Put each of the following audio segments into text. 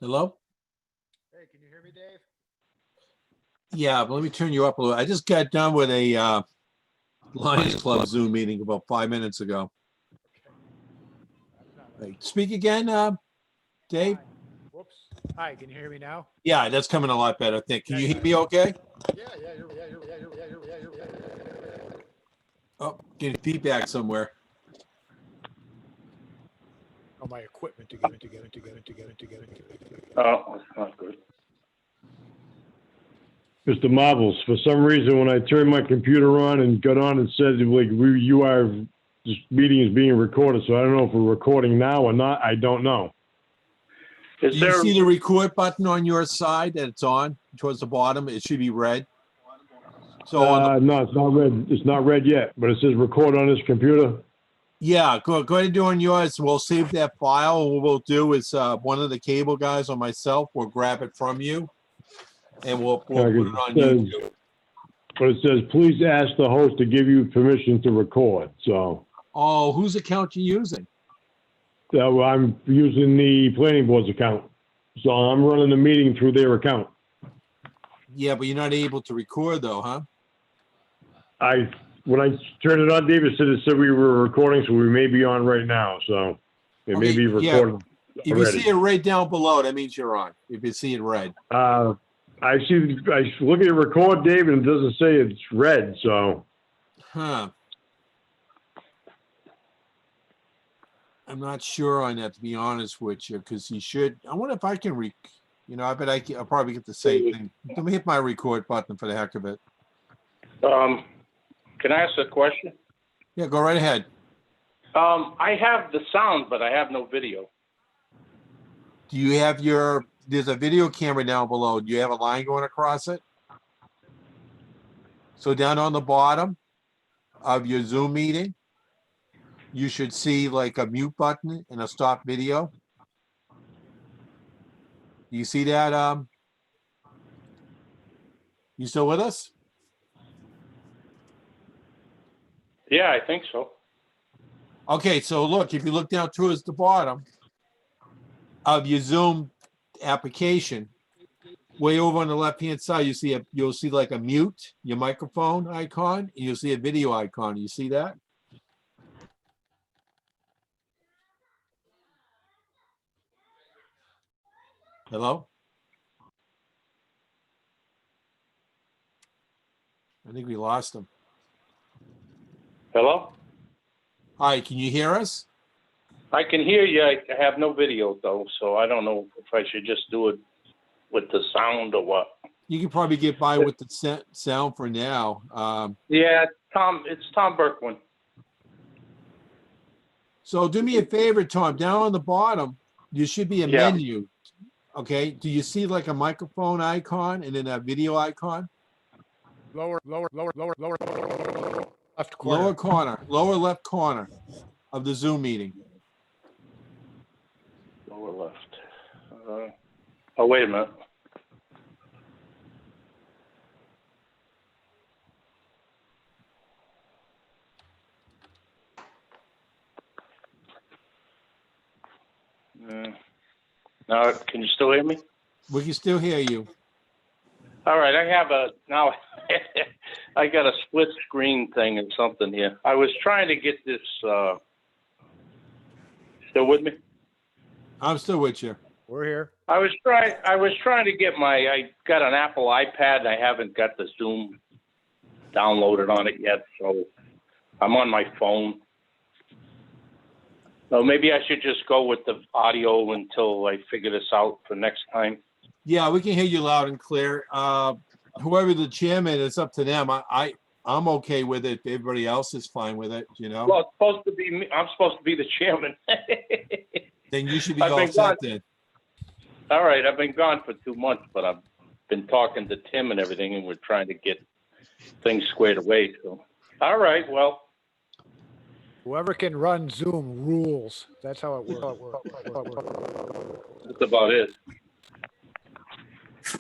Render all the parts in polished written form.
Hello? Hey, can you hear me, Dave? Yeah, but let me turn you up a little. I just got done with a Lions Club Zoom meeting about 5 minutes ago. Hey, speak again, Dave? Hi. Whoops. Hi, can you hear me now? Yeah, that's coming a lot better, I think. Can you hear me okay? Oh, getting feedback somewhere. Oh, my equipment to get it. Oh, that's not good. Mr. Marvels, for some reason, when I turned my computer on and got on, it said, like, this meeting is being recorded, so I don't know if we're recording now or not. I don't know. Do you see the record button on your side that it's on towards the bottom? It should be red. So no, it's not red. It's not red yet, but it says record on this computer. yeah, go ahead and do on yours. We'll save that file. What we'll do is one of the cable guys or myself will grab it from you, and we'll put it on YouTube. But it says, please ask the host to give you permission to record. So. Oh, whose account you using? So I'm using the planning board's account. So I'm running the meeting through their account. Yeah, but you're not able to record though, huh? When I turned it on, David said we were recording, so we may be on right now. So it may be recording. Yeah. If you see it right down below, that means you're on. If you see it red. I look at record, David, and it doesn't say it's red. So. Huh. I'm not sure on that, to be honest with you, because you should. I wonder if I can I bet I'll probably get the same thing. Let me hit my record button for the heck of it. Can I ask a question? Yeah, go right ahead. I have the sound, but I have no video. Do you have there's a video camera down below. Do you have a line going across it? So down on the bottom of your Zoom meeting, you should see like a mute button and a stop video. Do you see that? You still with us? Yeah, I think so. Okay, so look, if you look down towards the bottom of your Zoom application, way over on the left-hand side, you'll see like a mute, your microphone icon, and you'll see a video icon. You see that? Hello? I think we lost him. Hello? Hi, can you hear us? I can hear you. I have no video, though, so I don't know if I should just do it with the sound or what. You can probably get by with the sound for now. Yeah, it's Tom Berkwin. So do me a favor, Tom. Down on the bottom, there should be a menu. Okay. Do you see like a microphone icon and then a video icon? Lower left corner. Lower left corner of the Zoom meeting. Lower left. Oh, wait a minute. Now, can you still hear me? We can still hear you. All right, I got a split screen thing and something here. I was trying to get this, still with me? I'm still with you. We're here. I was trying to get I got an Apple iPad and I haven't got the Zoom downloaded on it yet, so I'm on my phone. So maybe I should just go with the audio until I figure this out for next time. Yeah, we can hear you loud and clear. Whoever the chairman, it's up to them. I'm okay with it. Everybody else is fine with it, Well, it's supposed to be me. I'm supposed to be the chairman. Then you should be all set then. All right, I've been gone for 2 months, but I've been talking to Tim and everything, and we're trying to get things squared away. So, all right, well. Whoever can run Zoom rules. That's how it works. That's about it.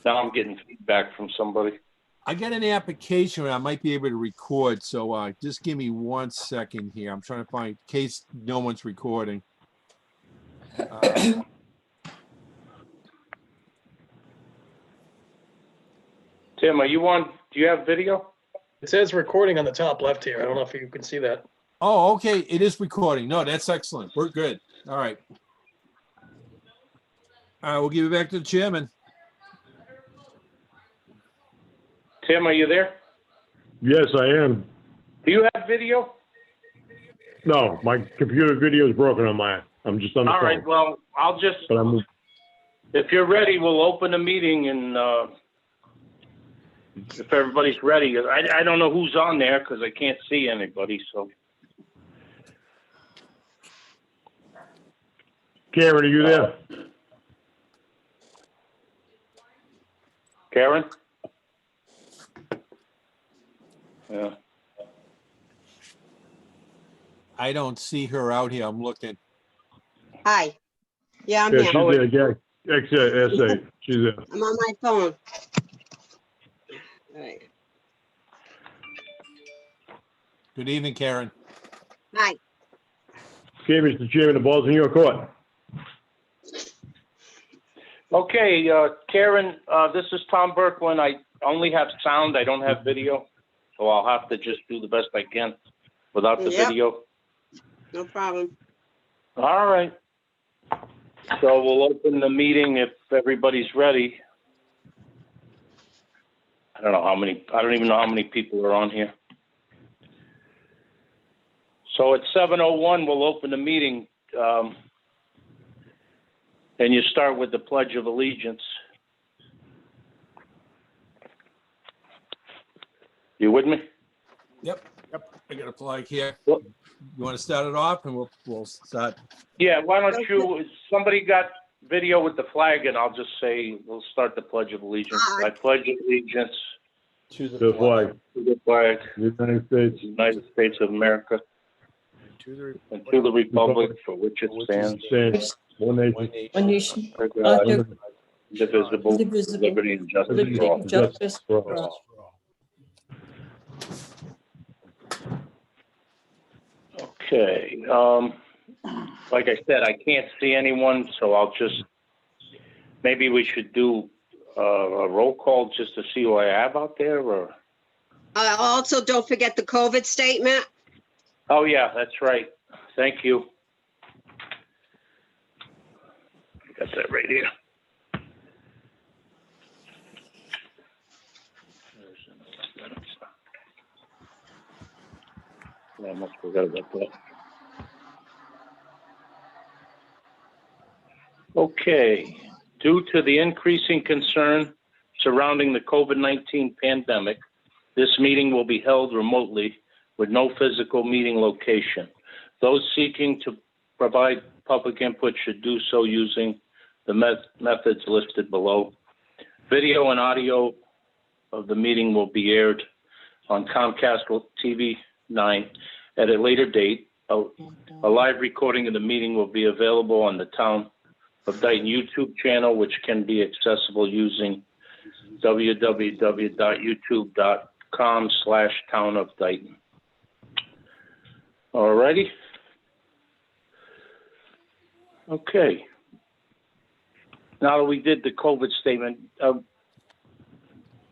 Now I'm getting feedback from somebody. I got an application where I might be able to record, so just give me 1 second here. I'm trying to find, in case no one's recording. Tim, are you on, do you have video? It says recording on the top left here. I don't know if you can see that. Oh, okay, it is recording. No, that's excellent. We're good. All right. We'll give it back to the chairman. Tim, are you there? Yes, I am. Do you have video? No, my computer video is broken on mine. I'm just on the All phone. right, well, I'll just, But I'm, if you're ready, we'll open the meeting and, if everybody's ready. I don't know who's on there because I can't see anybody, so. Karen, are you there? Karen? Yeah. I don't see her out here. I'm looking. Hi. Yeah, I'm Yeah, here. she's there. Yeah, SA. She's there. I'm on my phone. All right. Good evening, Karen. Hi. Okay, Mr. Chairman, the ball's in your court. Okay, Karen, this is Tom Berkwin. I only have sound. I don't have video. So I'll have to just do the best I can without the Yep. video. No problem. All right. So we'll open the meeting if everybody's ready. I don't even know how many people are on here. So at 7:01, we'll open the meeting. And you start with the Pledge of Allegiance. You with me? Yep. I got a flag here. Well- You want to start it off and we'll start. Yeah, why don't you, somebody got video with the flag and I'll just say, we'll start the Pledge of Allegiance. I pledge allegiance To The flag, to the flag of United States. the United States of America To the and to the republic for which it stands, Stands one nation. One nation, indivisible, indivisible, liberty and justice liberty for all. and justice for for all. Okay, like I said, I can't see anyone, so I'll just, maybe we should do a roll call just to see who I have out there, or? Also, don't forget the COVID statement. Oh, yeah, that's right. Thank you. Got that right here. I almost forgot about that. Okay, due to the increasing concern surrounding the COVID-19 pandemic, this meeting will be held remotely with no physical meeting location. Those seeking to provide public input should do so using the methods listed below. Video and audio of the meeting will be aired on Comcast TV 9 at a later date. A live recording of the meeting will be available on the Town of Dayton YouTube channel, which can be accessible using www.youtube.com/Town of Dayton. All righty. Okay. Now that we did the COVID statement,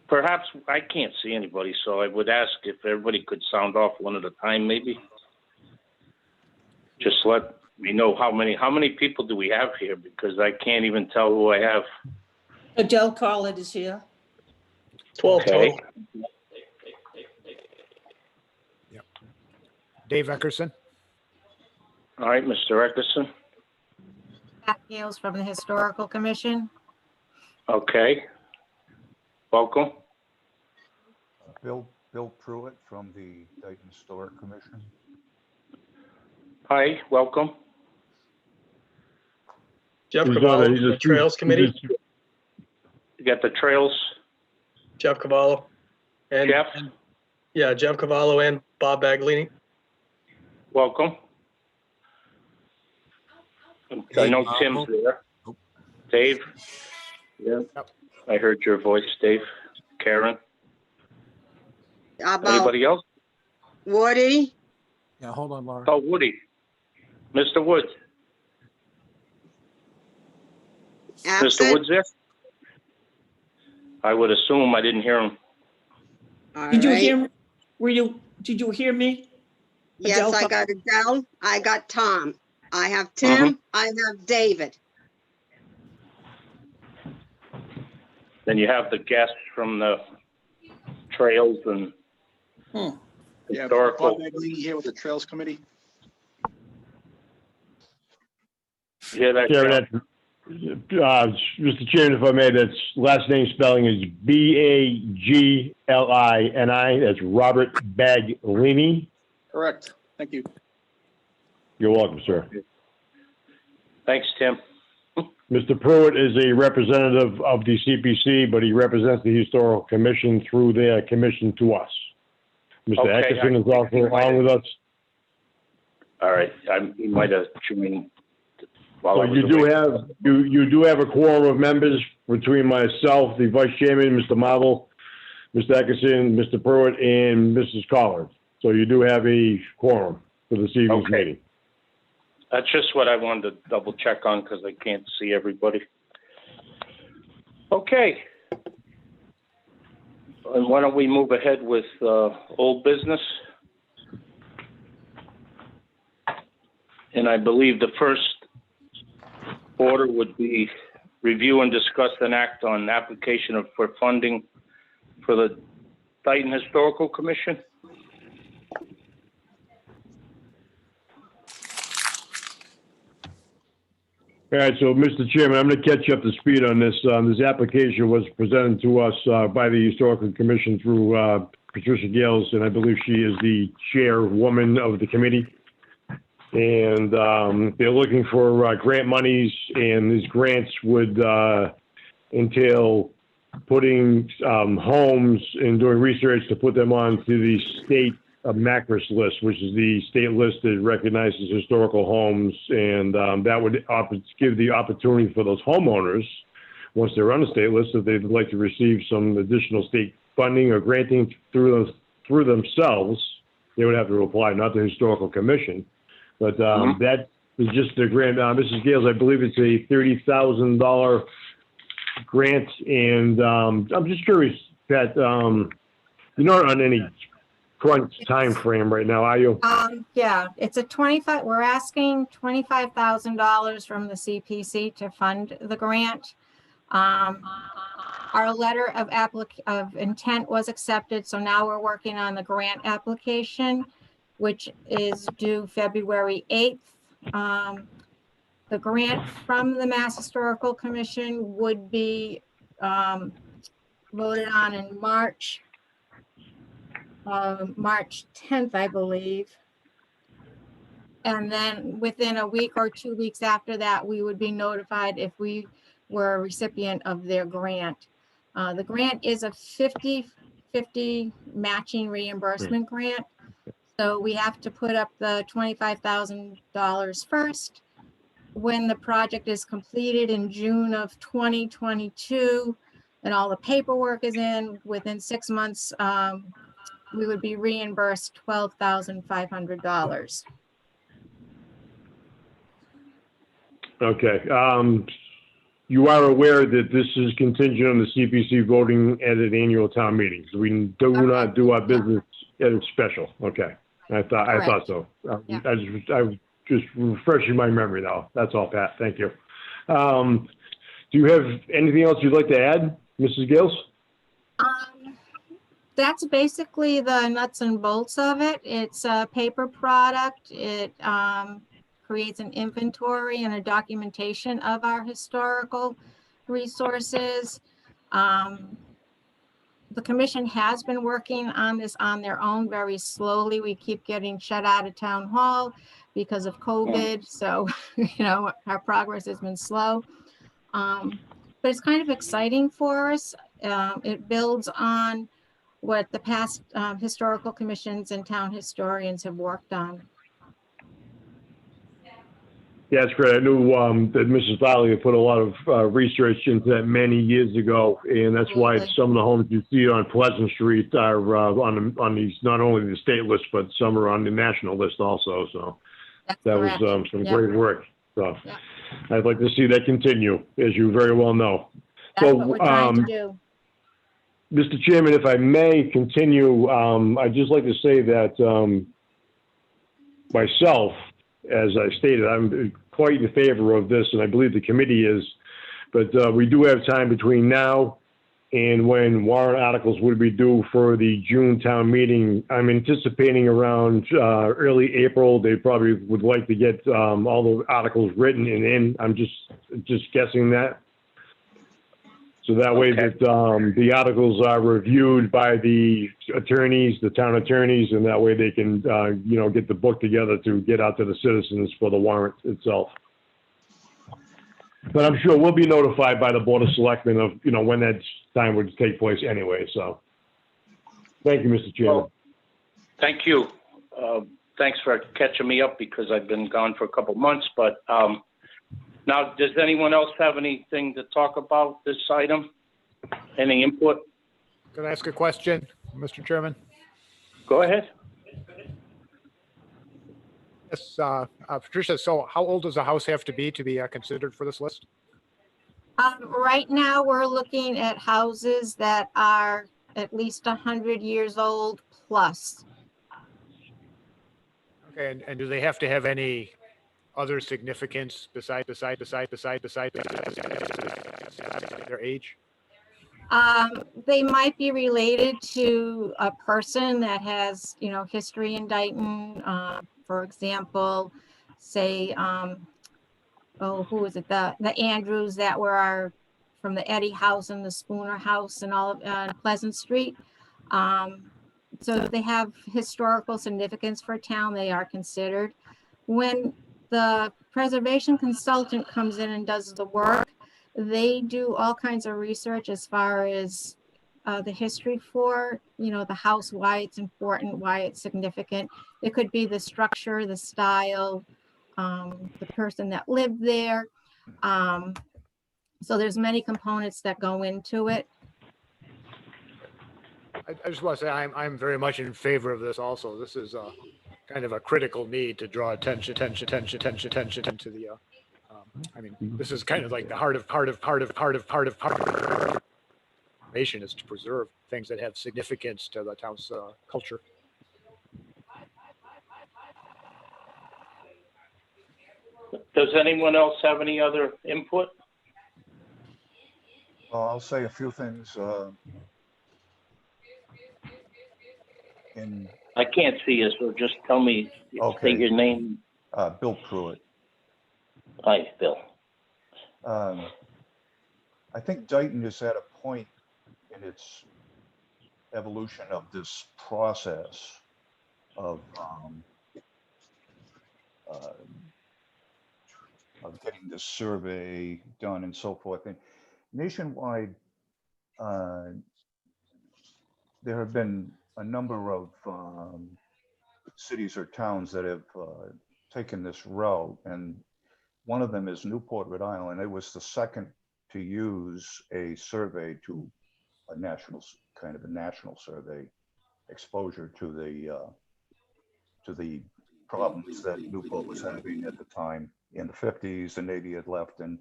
perhaps I can't see anybody, so I would ask if everybody could sound off one at a time, maybe. Just let me know how many people do we have here, because I can't even tell who I have. Adele Carlett is here. 12 Okay. total. Dave Eckerson. All right, Mr. Eckerson. Pat Gales from the Historical Commission. Okay. Welcome. Bill Pruitt from the Dayton Historic Commission. Hi, welcome. Jeff He's on Cavallo, it. He's from the a- Trails Committee. You got the trails, Jeff Cavallo. And Jeff? yeah, Jeff Cavallo and Bob Baglini. Welcome. I know Tim's there. Dave? Yeah. Yep. I heard your voice, Dave. Karen? How about Anybody else? Woody? Yeah, hold on, Laura. Oh, Woody. Mr. Woods. Mr. Absent? Woods there? I would assume I didn't hear him. All Did you right. hear, did you hear me? Yes, Adele I Col- got Adele. I got Tom. I have Mm-hmm. Tim. I have David. Then you have the guests from the trails and Yeah, historical. Bob Maglini here with the Trails Committee. Yeah, that. Chairman, Mr. Chairman, if I may, that's last name spelling is Baglini. That's Robert Baglini. Correct. Thank you. You're welcome, sir. Thanks, Tim. Mr. Pruitt is a representative of the CPC, but he represents the Historical Commission through their commission to us. Mr. Okay, Eckerson is also on with us. All right, he might have joined while So I was you do away. have, you do have a quorum of members between myself, the vice chairman, Mr. Marvel, Mr. Eckerson, Mr. Pruitt, and Mrs. Collins. So you do have a quorum for this evening's Okay. meeting. That's just what I wanted to double check on because I can't see everybody. Okay. And why don't we move ahead with old business? And I believe the first order would be review and discuss an act on application for funding for the Dayton Historical Commission. All right, so Mr. Chairman, I'm going to catch you up to speed on this. This application was presented to us by the Historical Commission through Patricia Gales, and I believe she is the chairwoman of the committee. And they're looking for grant monies, and these grants would entail putting homes and doing research to put them onto the state MACRIS list, which is the state list that recognizes historical homes, and that would give the opportunity for those homeowners, once they're on the state list, if they'd like to receive some additional state funding or granting through themselves, they would have to apply, not the Historical Commission. But that is just a grant. Mrs. Gales, I believe it's a $30,000 grant, and I'm just curious, Pat, you're not on any crunch time frame right now, are you? Yeah, it's we're asking $25,000 from the CPC to fund the grant. Our letter of intent was accepted, so now we're working on the grant application, which is due February 8th. The grant from the Mass Historical Commission would be voted on in March 10th, I believe. And then within a week or 2 weeks after that, we would be notified if we were a recipient of their grant. The grant is a 50-50 matching reimbursement grant. So we have to put up the $25,000 first. When the project is completed in June of 2022 and all the paperwork is in, within 6 months, we would be reimbursed $12,500. Okay. You are aware that this is contingent on the CPC voting at an annual town meeting. So we do not do our business at a special. Okay. I thought so. Yeah. I was just refreshing my memory now. That's all, Pat. Thank you. Do you have anything else you'd like to add, Mrs. Gales? That's basically the nuts and bolts of it. It's a paper product. It creates an inventory and a documentation of our historical resources. The commission has been working on this on their own very slowly. We keep getting shut out of town hall because of COVID. So, our progress has been slow. But it's kind of exciting for us. It builds on what the past historical commissions and town historians have worked on. Yeah, that's great. I knew that Mrs. Valley had put a lot of research into that many years ago, and that's why some of the homes you see on Pleasant Street are on these, not only the state list, but some are on the national list also. So that was some great work. So I'd like to see that continue, as you very well know. That's what we're trying to do. Mr. Chairman, if I may continue, I'd just like to say that myself, as I stated, I'm quite in favor of this, and I believe the committee is, but we do have time between now and when warrant articles would be due for the June town meeting. I'm anticipating around early April. They probably would like to get all the articles written and in. I'm just guessing that. So that way Okay. that the articles are reviewed by the attorneys, the town attorneys, and that way they can, get the book together to get out to the citizens for the warrant itself. But I'm sure we'll be notified by the Board of Selectmen of, when that time would take place anyway, so. Thank you, Mr. Chairman. Well, thank you. Thanks for catching me up because I've been gone for a couple months, but now, does anyone else have anything to talk about this item? Any input? Can I ask a question, Mr. Chairman? Go ahead. Yes, Patricia, so how old does a house have to be considered for this list? Right now, we're looking at houses that are at least 100 years old plus. Okay, and do they have to have any other significance beside their age? They might be related to a person that has, history in Dayton. For example, say, who was it? The Andrews that were from the Eddy House and the Spooner House and all of Pleasant Street. So if they have historical significance for a town, they are considered. When the preservation consultant comes in and does the work, they do all kinds of research as far as the history for, the house, why it's important, why it's significant. It could be the structure, the style, the person that lived there. So there's many components that go into it. I just want to say I'm very much in favor of this also. This is kind of a critical need to draw attention to the, this is kind of like the heart of information is to preserve things that have significance to the town's culture. Does anyone else have any other input? I'll say a few things. I can't see you, so just tell me, Okay. say your name. Bill Pruitt. Hi, Bill. I think Dayton is at a point in its evolution of this process of getting this survey done and so forth. And nationwide, there have been a number of cities or towns that have taken this route, and one of them is Newport, Rhode Island. It was the second to use a survey to a national survey exposure to the problems that Newport was having at the time in the 50s. The Navy had left, and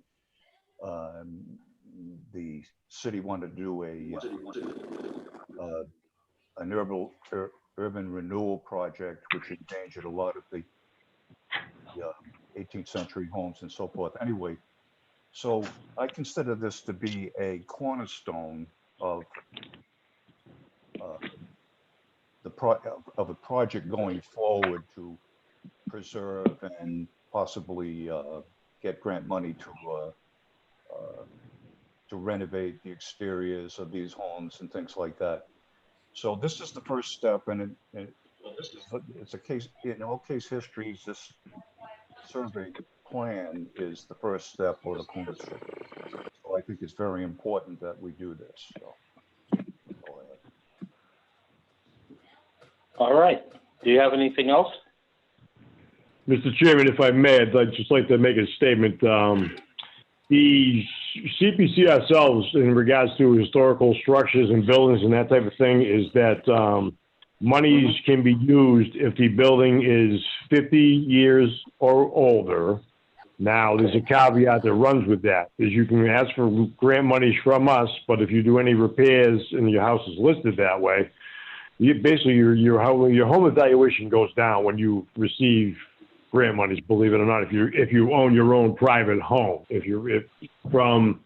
the city wanted to do an urban renewal project, which endangered a lot of the 18th century homes and so forth. Anyway, so I consider this to be a cornerstone of a project going forward to preserve and possibly get grant money to renovate the exteriors of these homes and things like that. So this is the first step, and it's a case in all case histories. This survey plan is the first step or the cornerstone. So I think it's very important that we do this. So, All right. Do you have anything else? Mr. Chairman, if I may, I'd just like to make a statement. The CPC ourselves, in regards to historical structures and buildings and that type of thing, is that monies can be used if the building is 50 years or older, Now, there's a caveat that runs with that, is you can ask for grant monies from us, but if you do any repairs and your house is listed that way, basically your home evaluation goes down when you receive grant monies, believe it or not, if you own your own private home. If from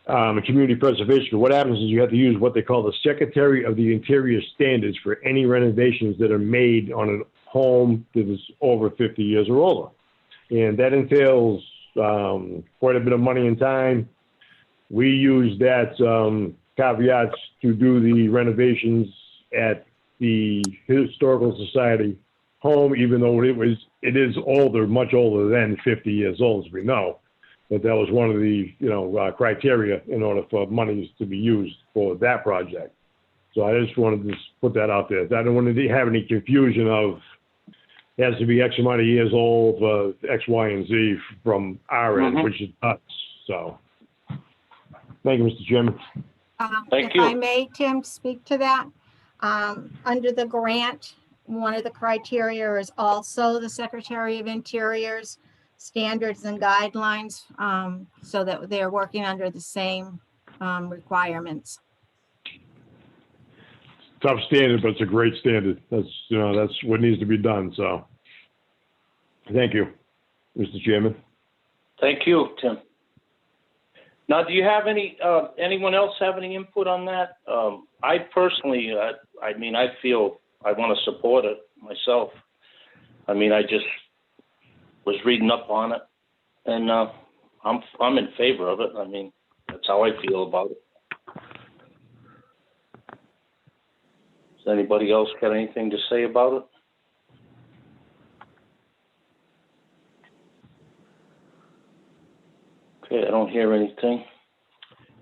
a community preservation, what happens is you have to use what they call the Secretary of the Interior standards for any renovations that are made on a home that is over 50 years or older. And that entails quite a bit of money and time. We use that caveats to do the renovations at the Historical Society home, even though it is older, much older than 50 years old, as we know. But that was one of the criteria in order for monies to be used for that project. So I just wanted to put that out there. I don't want to have any confusion of it has to be X amount of years old, X, Y, and Z from our end, which it does. So, thank you, Mr. Chairman. Thank If you. I may, Tim, speak to that. Under the grant, one of the criteria is also the Secretary of Interior's standards and guidelines, so that they're working under the same requirements. Tough standard, but it's a great standard. That's what needs to be done. So, thank you, Mr. Chairman. Thank you, Tim. Now, do you have anyone else have any input on that? I personally, I feel I want to support it myself. I just was reading up on it, and I'm in favor of it. That's how I feel about it. Does anybody else got anything to say about it? Okay, I don't hear anything.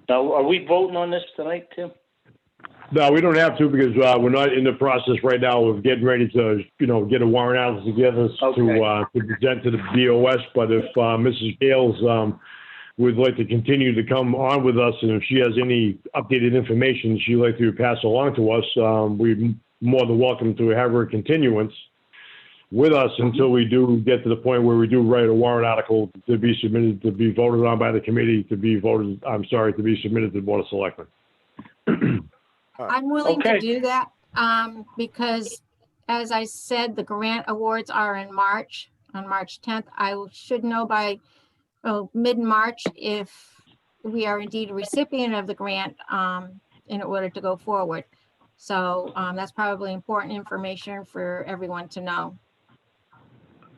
Now, are we voting on this tonight, Tim? No, we don't have to because we're not in the process right now of getting ready to, get a warrant out together to present to the BOS. But if Mrs. Gales would like to continue to come on with us, and if she has any updated information she'd like to pass along to us, we're more than welcome to have her continuance with us until we do get to the point where we do write a warrant article to be submitted, to be voted on by the committee, to be submitted to the Board of Selectmen. I'm willing to do that, because as I said, the grant awards are in March, on March 10th. I should know by mid-March if we are indeed a recipient of the grant in order to go forward. So that's probably important information for everyone to know.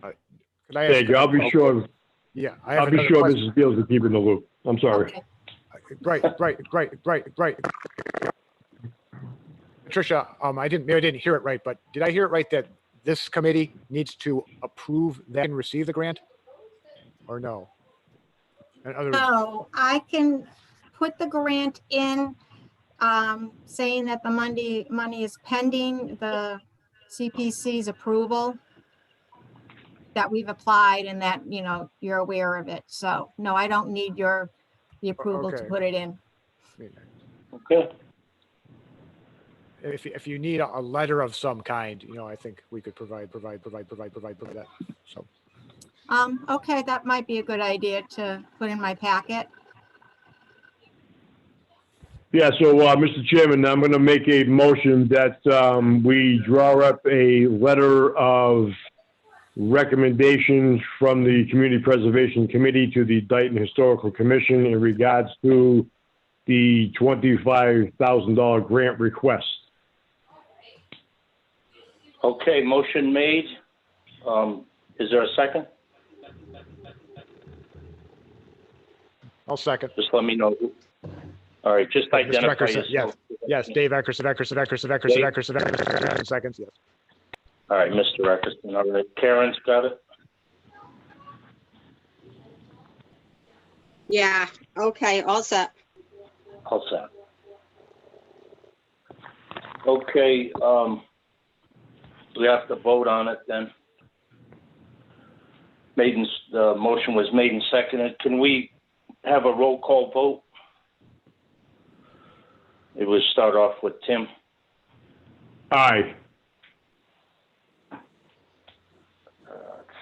Could I ask? Thank you. I'll be sure. Yeah, I have I'll be another sure question. Mrs. Gales will keep in the loop. I'm sorry. Okay. Right. Patricia, maybe I didn't hear it right, but did I hear it right that this committee needs to approve that and receive the grant? Or no? In other words, So I can put the grant in, saying that the money is pending the CPC's approval, that we've applied and that, you're aware of it. So no, I don't need the approval to Okay. put it in. Okay. if you need a letter of some kind, I think we could provide that. So, Okay, that might be a good idea to put in my packet. Yeah, so, Mr. Chairman, I'm going to make a motion that we draw up a letter of recommendations from the Community Preservation Committee to the Dayton Historical Commission in regards to the $25,000 grant request. Okay, motion made. Is there a second? I'll second. Just let me know. All right, just Mr. identify Eckerson, yourself. Yes, Dave Eckerson, seconds, yes. All right, Mr. Eckerson. All right, Karen's got it. Yeah, okay, all set. All set. Okay, we have to vote on it then. The motion was made and seconded. Can we have a roll call vote? It would start off with Tim. Aye. Let's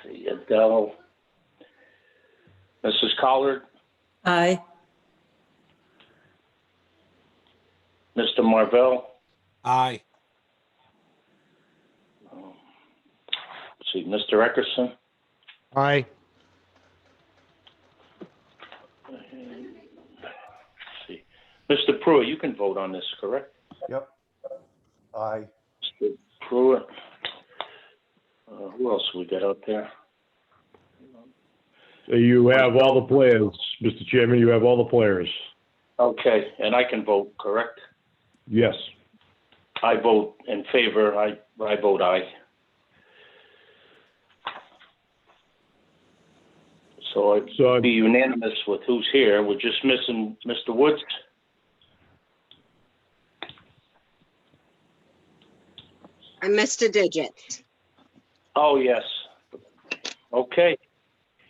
see, Adele. Mrs. Collard, Aye. Mr. Marvell. Aye. Let's see, Mr. Eckerson. Aye. Let's see. Mr. Pruitt, you can vote on this, correct? Yep. Aye. Mr. Pruitt. Who else we got out there? So you have all the players, Mr. Chairman, you have all the players. Okay, and I can vote, correct? Yes. I vote in favor. I vote aye. So I'd be unanimous with who's here. We're just missing Mr. Woods. I missed a digit. Oh, yes. Okay,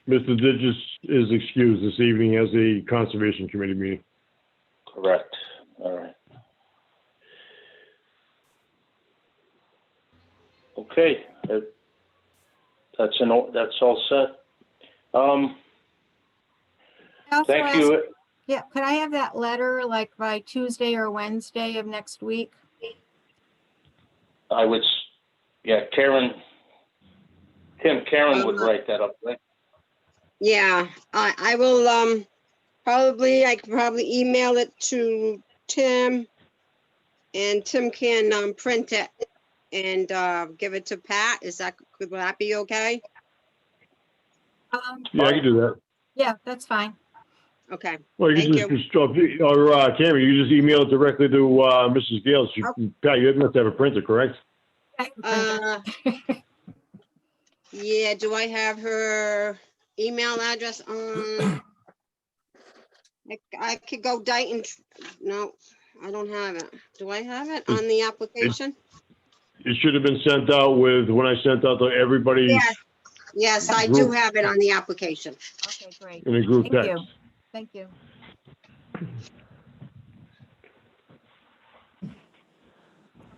Mr. Digis is excused this evening as a Conservation Committee meeting. correct. All right. Okay, that's all set. I also Thank asked- you. Yeah, could I have that letter like by Tuesday or Wednesday of next week? I would, yeah, Karen would write that up, right? Yeah, I will, I could probably email it to Tim. And Tim can, print it and, give it to Pat. Would that be okay? Yeah, I can do that. Yeah, that's fine. Okay, Well, you Thank can just, Cameron, you just email it directly to, Mrs. Gales. Pat, you must have a printer, correct? Yeah, do I have her email address on? I could go Dayton, no, I don't have it. Do I have it on the application? It should have been sent out when I sent out to everybody Yes, yes, I do have it on the application. Okay, great. in the group Thank text. you. Thank you.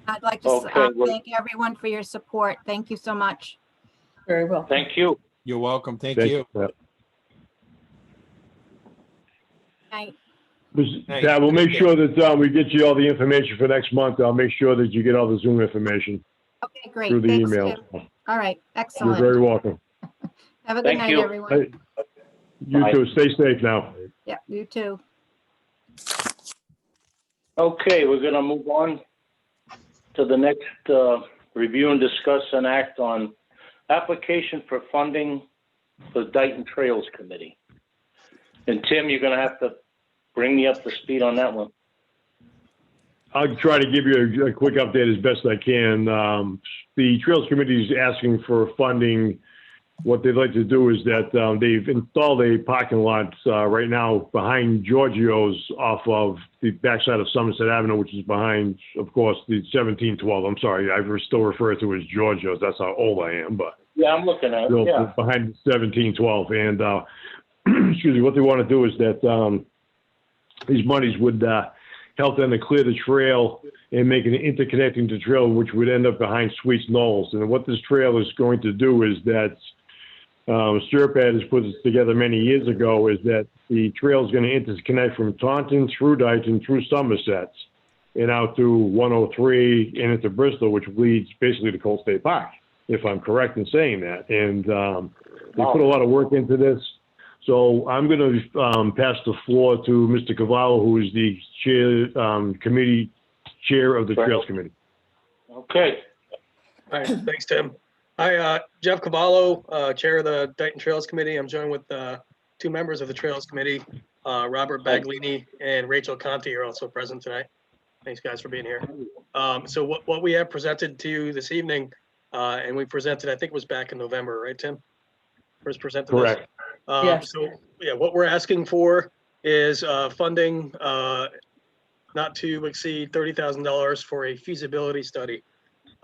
I'd like to Okay, well- thank everyone for your support. Thank you so much. Very well. Thank you. You're welcome. Thank Thank you. Pat. Night. Hey, Pat, we'll make okay. sure that we get you all the information for next month. I'll make sure that you get all the Zoom information Okay, great. through the Thanks, email. Tim. All right, You're excellent. very welcome. Have a good Thank night, you. everyone. Hey, You Bye. too. Stay safe now. Yeah, you too. Okay, we're gonna move on to the next, review and discuss and act on application for funding for the Dayton Trails Committee. And Tim, you're gonna have to bring me up to speed on that one. I'll try to give you a quick update as best I can. The Trails Committee is asking for funding. What they'd like to do is that they've installed a parking lot right now behind Giorgio's off of the backside of Somerset Avenue, which is behind, of course, the 1712. I'm sorry, I still refer to it as Giorgio's. That's how old I am, but Yeah, I'm looking at it, built yeah. behind 1712. And excuse me, what they want to do is that these monies would help them to clear the trail and make an interconnecting the trail, which would end up behind Sweets Knolls. And what this trail is going to do is that Serpad has put this together many years ago, is that the trail is going to interconnect from Taunton through Dayton through Somerset and out through 103 and into Bristol, which leads basically to Cold State Park, if I'm correct in saying that. And they put a lot of work into this. So I'm going to pass the floor to Mr. Cavallo, who is the committee chair of the Trails Committee. Okay, All right, thanks, Tim. Hi, Jeff Cavallo, Chair of the Dayton Trails Committee. I'm joined with two members of the Trails Committee, Robert Baglini and Rachel Conti are also present tonight. Thanks, guys, for being here. So what we have presented to you this evening, and we presented, I think it was back in November, right, Tim? First presented this? Correct. Yes. So, yeah, what we're asking for is funding not to exceed $30,000 for a feasibility study.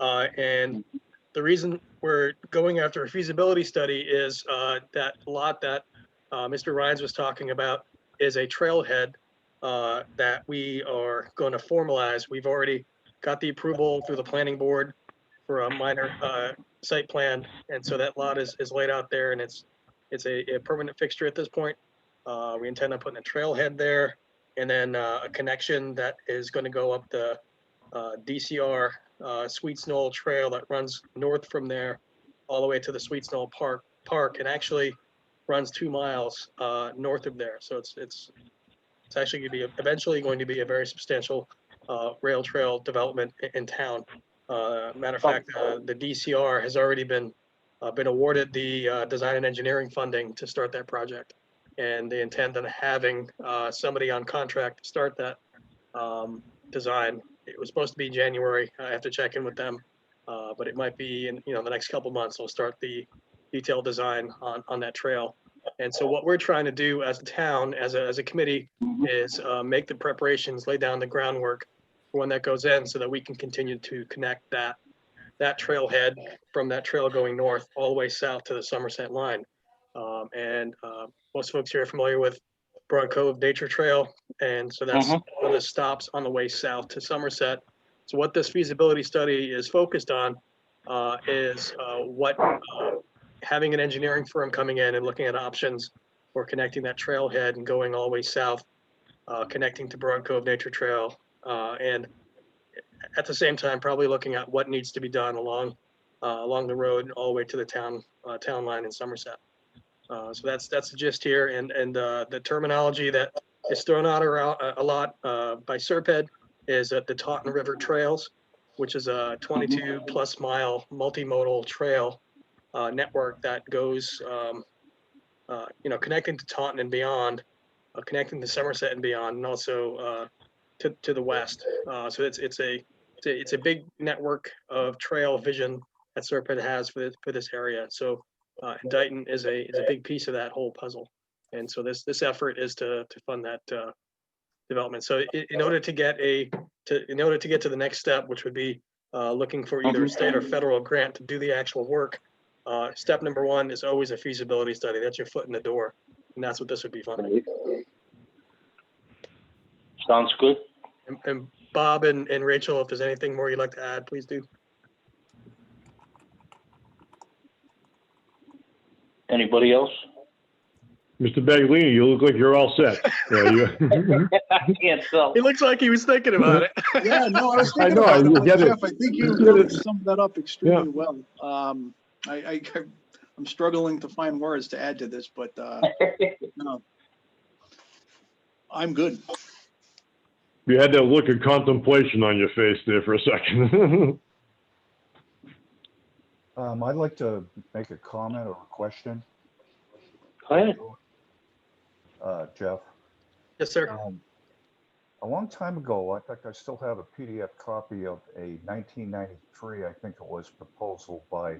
And the reason we're going after a feasibility study is that lot that Mr. Rhines was talking about is a trailhead that we are going to formalize. We've already got the approval through the planning board for a minor site plan. And so that lot is laid out there and it's it's a permanent fixture at this point. We intend on putting a trailhead there, and then a connection that is going to go up the DCR Sweet Knoll Trail that runs north from there all the way to the Sweet Knoll Park, and actually runs 2 miles north of there. So it's actually going to be eventually going to be a very substantial rail trail development in town. Matter of fact, the DCR has already been awarded the design and engineering funding to start that project, and they intend on having somebody on contract to start that design. It was supposed to be January. I have to check in with them, but it might be in the next couple months. We'll start the detailed design on that trail. And so what we're trying to do as a town, as a committee, is make the preparations, lay down the groundwork for when that goes in, so that we can continue to connect that trailhead from that trail going north all the way south to the Somerset line. Most folks here are familiar with Broad Cove Nature Trail, and so that's one of the stops on the way south to Somerset. So what this feasibility study is focused on is having an engineering firm coming in and looking at options for connecting that trailhead and going all the way south, connecting to Broad Cove Nature Trail, and at the same time probably looking at what needs to be done along the road all the way to the town line in Somerset. So that's the gist here, and the terminology that is thrown out around a lot by SERPED is the Taunton River Trails, which is a 22 plus mile multimodal trail network that goes, connecting to Taunton and beyond, connecting to Somerset and beyond, and also to the west. So it's a big network of trail vision that SERPED has for this area. So and Dighton is a big piece of that whole puzzle. And so this effort is to fund that development. So in order to get to the next step, which would be looking for either a state or federal grant to do the actual work, step number one is always a feasibility study. That's your foot in the door, and that's what this would be funding. Sounds good. And Bob and Rachel, if there's anything more you'd like to add, please do. Anybody else? Mr. Baglini, you look like you're all set. I can't tell. He looks like he was thinking about it. Yeah, no, I was I thinking know, about it, you but get it. Jeff, I think you You get really it. summed that up extremely well. I'm struggling to find words to add to this, but no, I'm good. You had that look of contemplation on your face there for a second. I'd like to make a comment or a question. Go ahead. Jeff. Yes, sir. A long time ago, I think I still have a PDF copy of a 1993, I think it was, proposal by,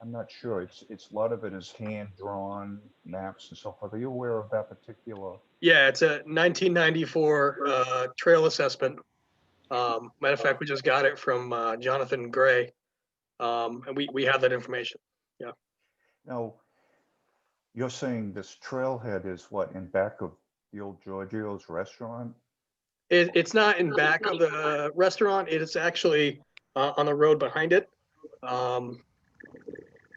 I'm not sure, it's a lot of it is hand-drawn maps and so forth. Are you aware of that particular? Yeah, it's a 1994 trail assessment. Matter of fact, we just got it from Jonathan Gray, and we have that information. Yeah. Now, you're saying this trailhead is what, in back of the old Giorgio's restaurant? It's not in back of the restaurant. It is actually on the road behind it. I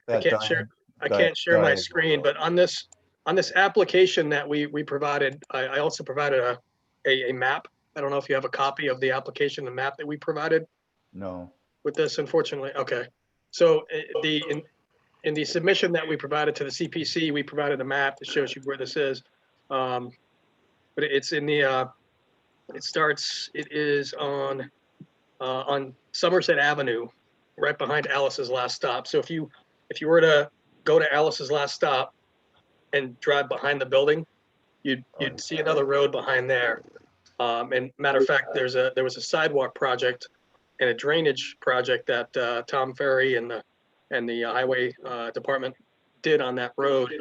can't share my screen, but on this application that we provided, I also provided a map. I don't know if you have a copy of the map that we provided. No. With this, unfortunately. Okay. So in the submission that we provided to the CPC, we provided a map that shows you where this is. But it's in the it is on Somerset Avenue, right behind Alice's Last Stop. So if you were to go to Alice's Last Stop and drive behind the building, you'd see another road behind there. And matter of fact, there was a sidewalk project and a drainage project that Tom Ferry and the highway department did on that road.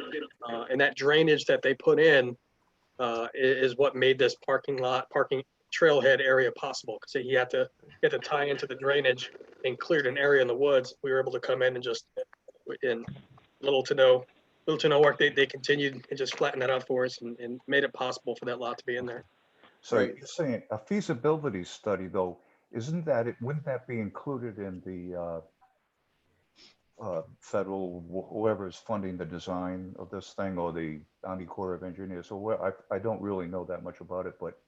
And that drainage that they put in is what made this parking trailhead area possible. Because he had to tie into the drainage and cleared an area in the woods. We were able to come in and just in little to no work, they continued and just flattened that out for us and made it possible for that lot to be in there. So you're saying a feasibility study, though, wouldn't that be included in the federal, whoever is funding the design of this thing, or the Army Corps of Engineers, so I don't really know that much about it, but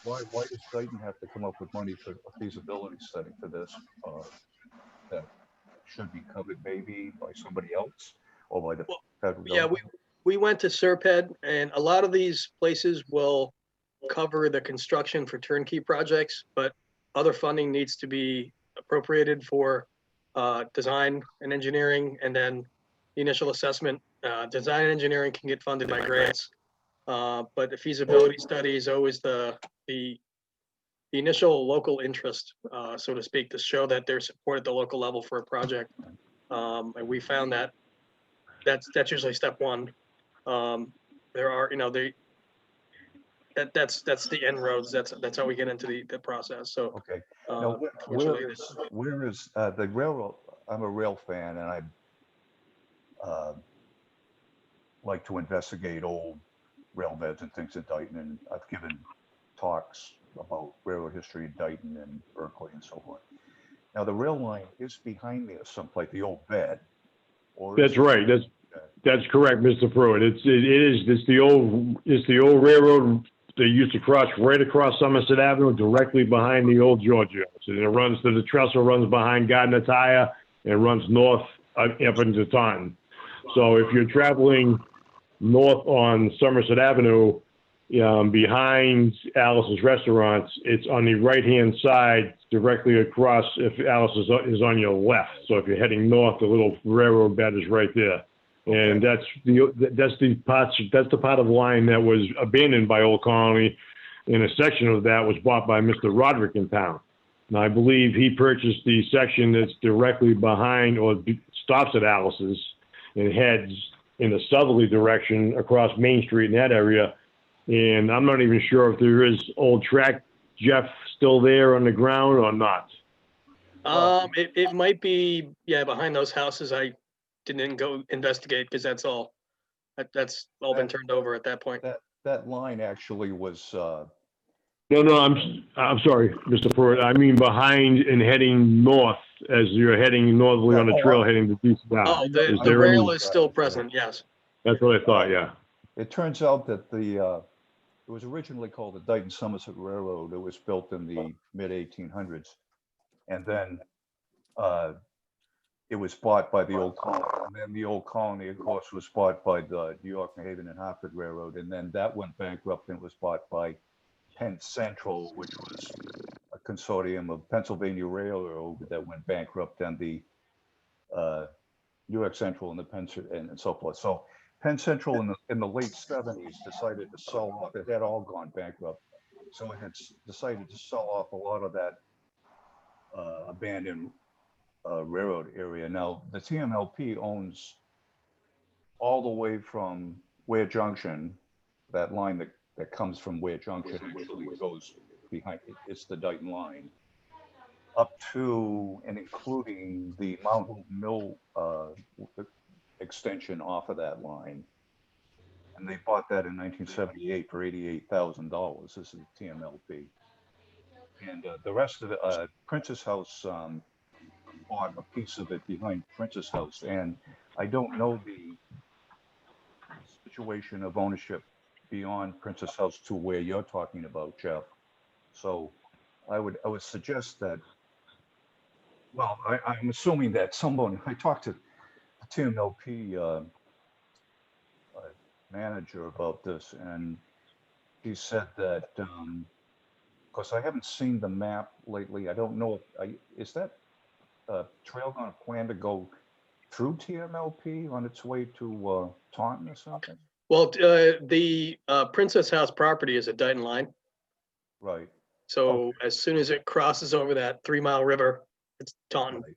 why does Dayton have to come up with money for a feasibility study for this? That should be covered maybe by somebody else or by the Well, federal yeah, government? we went to Serped, and a lot of these places will cover the construction for turnkey projects, but other funding needs to be appropriated for design and engineering, and then the initial assessment. Design and engineering can get funded by grants, but the feasibility study is always the initial local interest, so to speak, to show that they're support at the local level for a project. And we found that that's usually step one. There are, that's the inroads. That's how we get into the process. So, Okay. Now, unfortunately, where is the railroad? I'm a rail fan, and I like to investigate old railbeds and things in Dayton, and I've given talks about railroad history in Dayton and Berkeley and so forth. Now, the rail line is behind there someplace, the old bed. Or That's right. That's correct, Mr. Pruitt. It's the old railroad that used to cross right across Somerset Avenue, directly behind the old Georgia. And it runs to the trestle, runs behind Gardner Tire, and runs north up into Taunton. So if you're traveling north on Somerset Avenue, behind Alice's Restaurants, it's on the right-hand side, directly across if Alice is on your left. So if you're heading north, the little railroad bed is right there. And that's the part of the line that was abandoned by Old Colony, and a section of that was bought by Mr. Roderick in town. Now, I believe he purchased the section that's directly behind or stops at Alice's and heads in a southerly direction across Main Street in that area. And I'm not even sure if there is old track, Jeff, still there on the ground or not. it might be, behind those houses. I didn't go investigate because that's all been turned over at that point. That line actually was. No, I'm sorry, Mr. Pruitt. I mean behind and heading north as you're heading northerly on the trail heading to DC. Oh, the rail is still present. Yes. That's what I thought. Yeah. It turns out that it was originally called the Dayton Somerset Railroad. It was built in the mid 1800s, and then it was bought by the Old Colony. And then the Old Colony, of course, was bought by the New York, New Haven, and Hartford Railroad, and then that went bankrupt and was bought by Penn Central, which was a consortium of Pennsylvania Railroad that went bankrupt, and the New York Central and the Penn and so forth. So Penn Central in the late 70s decided to sell off. It had all gone bankrupt, so it had decided to sell off a lot of that abandoned railroad area. Now the TMLP owns all the way from Ware Junction, that line that comes from Ware Junction actually goes behind it. It's the Dayton line up to and including the Mount Hope Mill extension off of that line. And they bought that in 1978 for $88,000. This is TMLP. And the rest of it, Princess House bought a piece of it behind Princess House. And I don't know the situation of ownership beyond Princess House to where you're talking about, Jeff. So I would suggest that, well, I'm assuming that someone, I talked to the TMLP manager about this, and he said that, because I haven't seen the map lately, I don't know if, is that trail going to plan to go through TMLP on its way to Taunton or something? Well, the Princess House property is a Dayton line. Right. So as soon as it crosses over that 3 Mile River, it's Taunton. Right.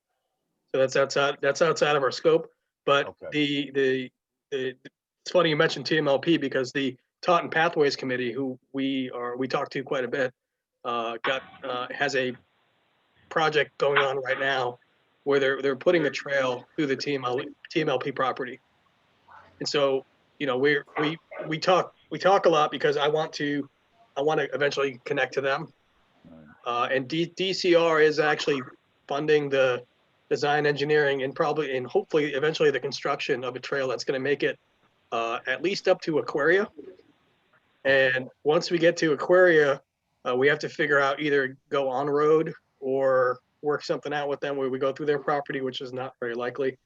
So that's outside of our scope. But Okay. it's funny you mentioned TMLP because the Taunton Pathways Committee, who we talk to quite a bit, has a project going on right now where they're putting a trail through the TMLP property. And so, we talk a lot because I want to eventually connect to them. And DCR is actually funding the design, engineering, and probably, and hopefully eventually the construction of a trail that's gonna make it at least up to Aquaria. And once we get to Aquaria, we have to figure out either go on road or work something out with them where we go through their property, which is not very likely.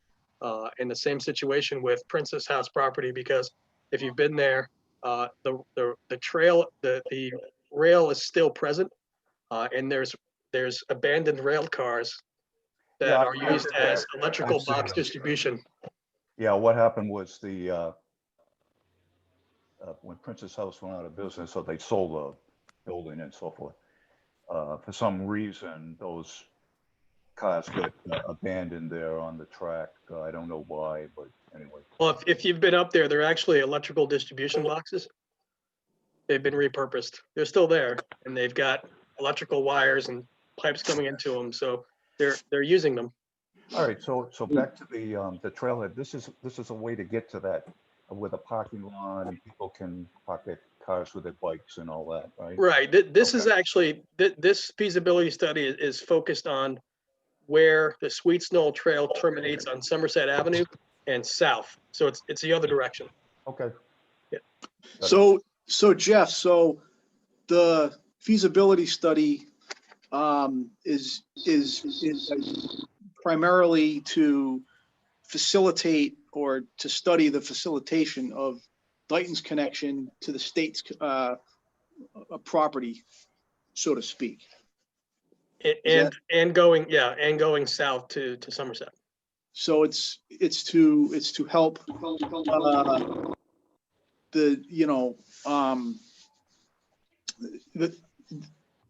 In the same situation with Princess House property, because if you've been there, the trail, the rail is still present, and there's abandoned rail cars that Yeah, are used as electrical I've seen box them. distribution. Yeah, what happened was when Princess House went out of business, so they sold the building and so forth. For some reason, those cars get abandoned there on the track. I don't know why, but anyway. Well, if you've been up there, they're actually electrical distribution boxes. They've been repurposed. They're still there, and they've got electrical wires and pipes coming into them, so they're using them. All right, so back to the trailhead. This is a way to get to that with a parking lot, and people can park their cars with their bikes and all that, right? Right. This is actually, this feasibility study is focused on where the Sweet Snow Trail terminates on Somerset Avenue and south. So it's the other direction. Okay. So Jeff, so the feasibility study is primarily to facilitate or to study the facilitation of Dayton's connection to the state's property, so to speak. And going south to Somerset. So it's to help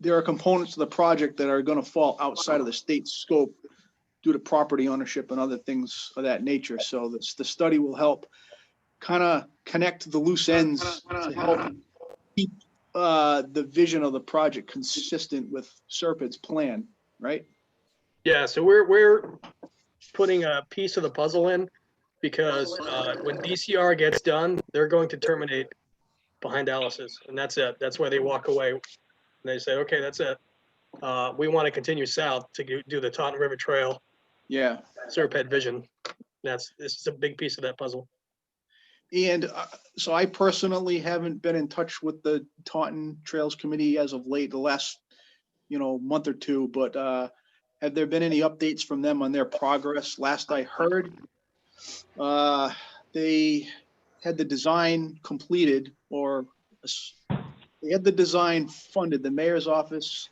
there are components of the project that are going to fall outside of the state's scope due to property ownership and other things of that nature. So the study will help kind of connect the loose ends to help keep the vision of the project consistent with Serpent's plan, right? Yeah, so we're putting a piece of the puzzle in because when DCR gets done, they're going to terminate behind Alice's, and that's it. That's why they walk away. And they say, okay, that's it. We want to continue south to do the Taunton River Trail. Yeah. Serpent vision. This is a big piece of that puzzle. And so I personally haven't been in touch with the Taunton Trails Committee as of late, the last, month or two, but have there been any updates from them on their progress? Last I heard, they had the design completed, or they had the design funded. The mayor's office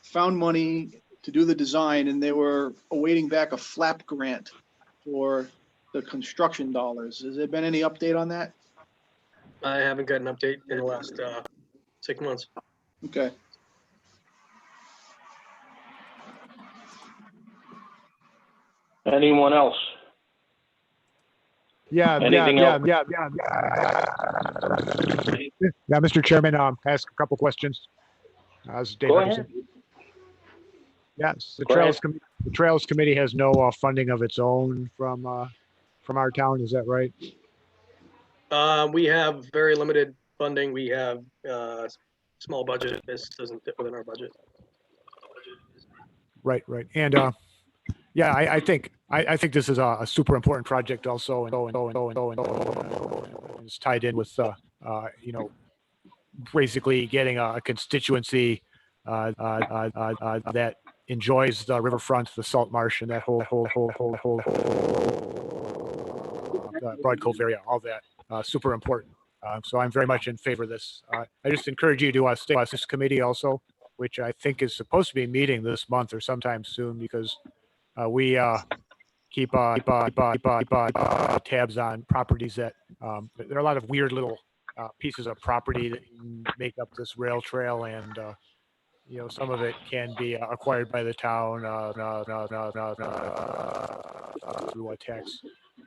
found money to do the design, and they were awaiting back a flap grant for the construction dollars. Has there been any update on that? I haven't got an update in the last 6 months. Okay. Anyone else? Anything else? Mr. Chairman, ask a couple questions. This is Dave Go Nicholson. ahead. Yes, the Go ahead. Trails Committee has no funding of its own from our town. Is that right? We have very limited funding. We have small budget. This doesn't fit within our budget. Right. And yeah, I think this is a super important project also, and it's tied in with basically getting a constituency that enjoys the riverfront, the salt marsh, and that whole Broad Cove area. All that super important. So I'm very much in favor of this. I just encourage you to stay on this committee also, which I think is supposed to be meeting this month or sometime soon, because we keep tabs on properties that there are a lot of weird little pieces of property that make up this rail trail, and some of it can be acquired by the town through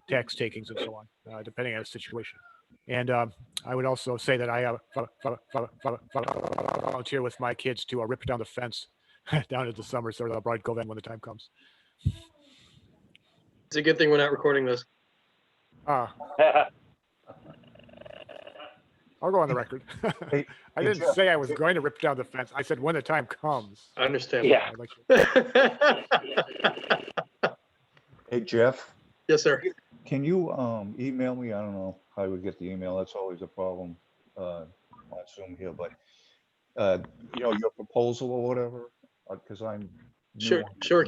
tax takings and so on, depending on the situation. And I would also say that I volunteer with my kids to rip down the fence down at the Somerset or the Broad Cove end when the time comes. It's a good thing we're not recording this. I'll go on the record. Hey, I didn't say I was going to rip down the fence. I said when the time comes. I understand. Yeah. Hey, Jeff, Yes, sir. can you email me? I don't know how we get the email. That's always a problem on Zoom here, but your proposal or whatever, because I'm new Sure, on this sure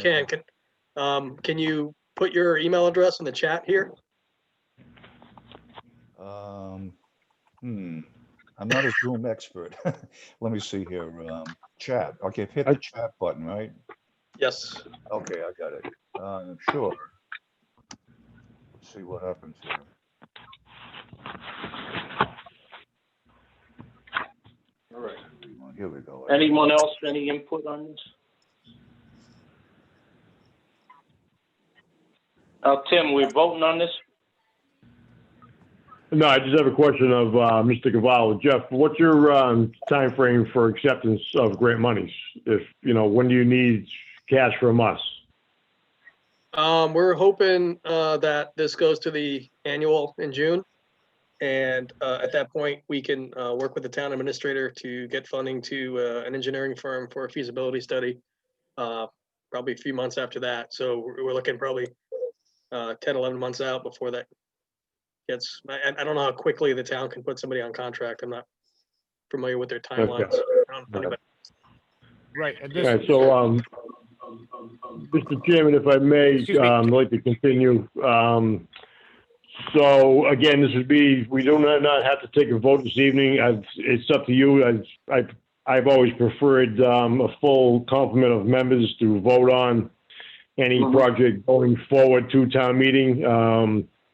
now. Can you put your email address in the chat here? I'm not a Zoom expert. Let me see here. Chat. Okay, hit the chat button, right? Yes. Okay, I got it. Sure. Let's see what happens here. All right. Here we go. Anyone else, any input on this? Tim, we're voting on this? No, I just have a question of Mr. Cavallo. Jeff, what's your time frame for acceptance of grant monies? If, when do you need cash from us? We're hoping that this goes to the annual in June. And at that point, we can work with the town administrator to get funding to an engineering firm for a feasibility study, probably a few months after that. So we're looking probably 10, 11 months out before that gets, I don't know how quickly the town can put somebody on contract. I'm not familiar with their timelines. Right, and All this, right, so, Mr. Chairman, if I may, Excuse me. I'd like to continue. So again, we do not have to take a vote this evening. It's up to you. I've always preferred a full complement of members to vote on any project going forward to town meeting.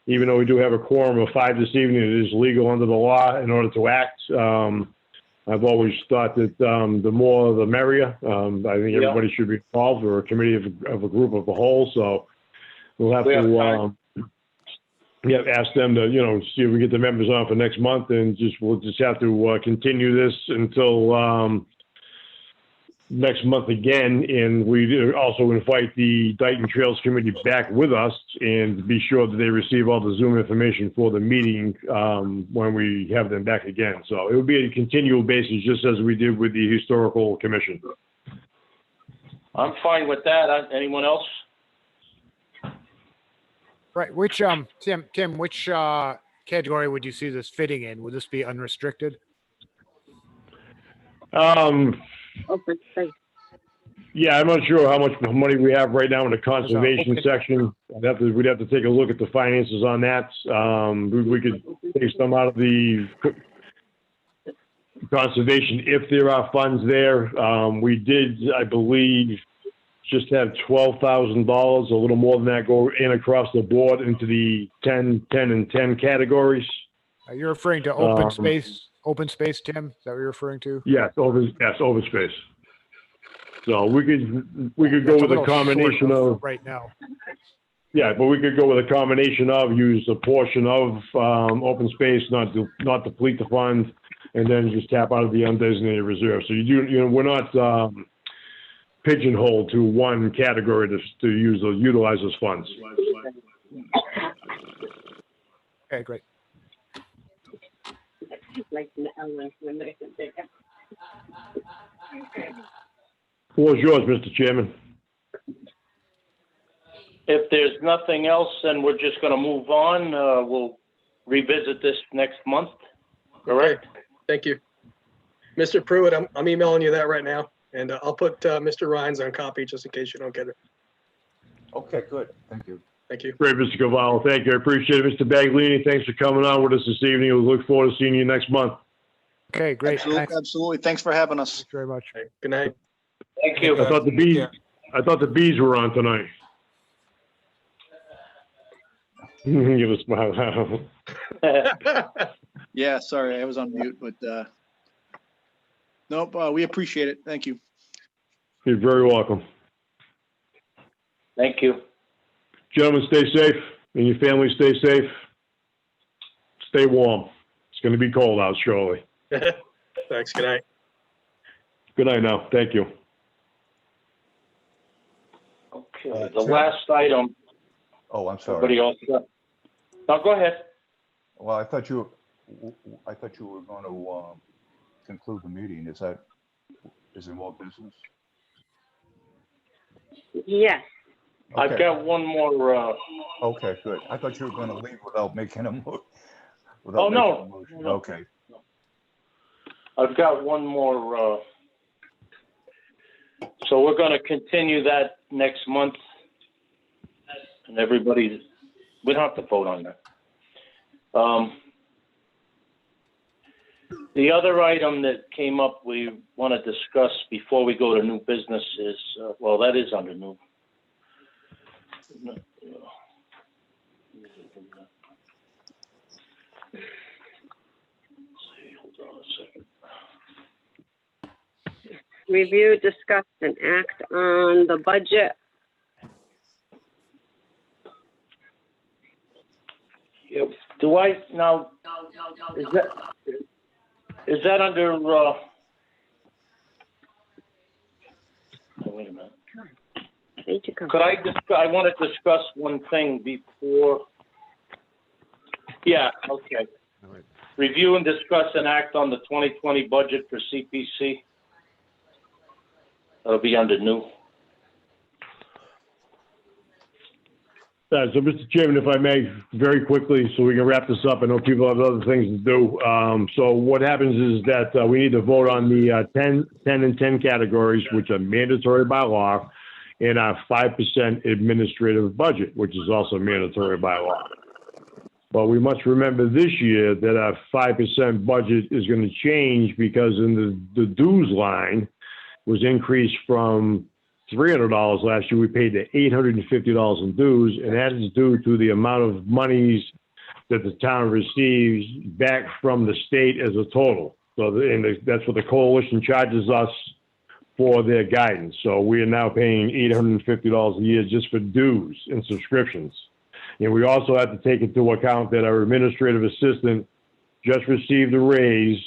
Even though we do have a quorum of 5 this evening, it is legal under the law in order to act. I've always thought that the more the merrier. I think everybody should be involved, or a committee of a group of the whole. So we'll have to ask them to see if we get the members on for next month, and we'll just have to continue this until next month again. And we also invite the Dayton Trails Committee back with us and be sure that they receive all the Zoom information for the meeting when we have them back again. So it would be a continual basis, just as we did with the Historical Commission. I'm fine with that. Anyone else? right, which, Tim, which category would you see this fitting in? Would this be unrestricted? Yeah, I'm not sure how much money we have right now in the conservation section. We'd have to take a look at the finances on that. We could take some out of the conservation if there are funds there. We did, I believe, just have $12,000, a little more than that, go in across the board into the 10, 10, and 10 categories. You're referring to open space, Tim? Is that what you're referring to? Yes, open space. So we could go with a combination of right now. Yeah, but we could go with a combination of use a portion of open space, not deplete the fund, and then just tap out of the undesignated reserve. So we're not pigeonholed to one category to utilize those funds. Okay, great. Floor is yours, Mr. Chairman. If there's nothing else, then we're just going to move on. We'll revisit this next month. Correct? Okay, thank you. Mr. Pruitt, I'm emailing you that right now, and I'll put Mr. Rhines on copy just in case you don't get it. Okay, good. Thank you. Thank you. Great, Mr. Cavallo. Thank you. I appreciate it. Mr. Baglini, thanks for coming on with us this evening. We look forward to seeing you next month. Okay, great. Absolutely, Thanks absolutely. Thanks for having us. very much. Okay, good night. Thank you. I thought the bees were on tonight. Give a smile. Yeah, sorry, I was on mute, but nope, we appreciate it. Thank you. You're very welcome. Thank you. Gentlemen, stay safe, and your family stay safe. Stay warm. It's going to be cold out shortly. Thanks, good night. Good night now. Thank you. Okay, the last item. Oh, I'm sorry. Everybody else? No, go ahead. Well, I thought you were going to conclude the meeting. Is there more business? Yes. I've Okay. got one more, Okay, good. I thought you were going to leave without making a move. Oh, no. No. Okay. I've got one more, so we're gonna continue that next month. And everybody, we don't have to vote on that. The other item that came up, we want to discuss before we go to new business is, well, that is under new. Hold on a second. Review, discuss, and act on the budget. Yep. Do I, now, is that under, oh, wait a minute. Could I just, I want to discuss one thing before. Yeah, okay. All right. Review and discuss and act on the 2020 budget for CPC. That'll be under new. So, Mr. Chairman, if I may, very quickly, so we can wrap this up. I know people have other things to do. So what happens is that we need to vote on the 10 and 10 categories, which are mandatory by law, and our 5% administrative budget, which is also mandatory by law. But we must remember this year that our 5% budget is going to change because in the dues line was increased from $300 last year. We paid to $850 in dues, and that is due to the amount of monies that the town receives back from the state as a total. So that's what the coalition charges us for their guidance. So we are now paying $850 a year just for dues and subscriptions. And we also have to take into account that our administrative assistant just received a raise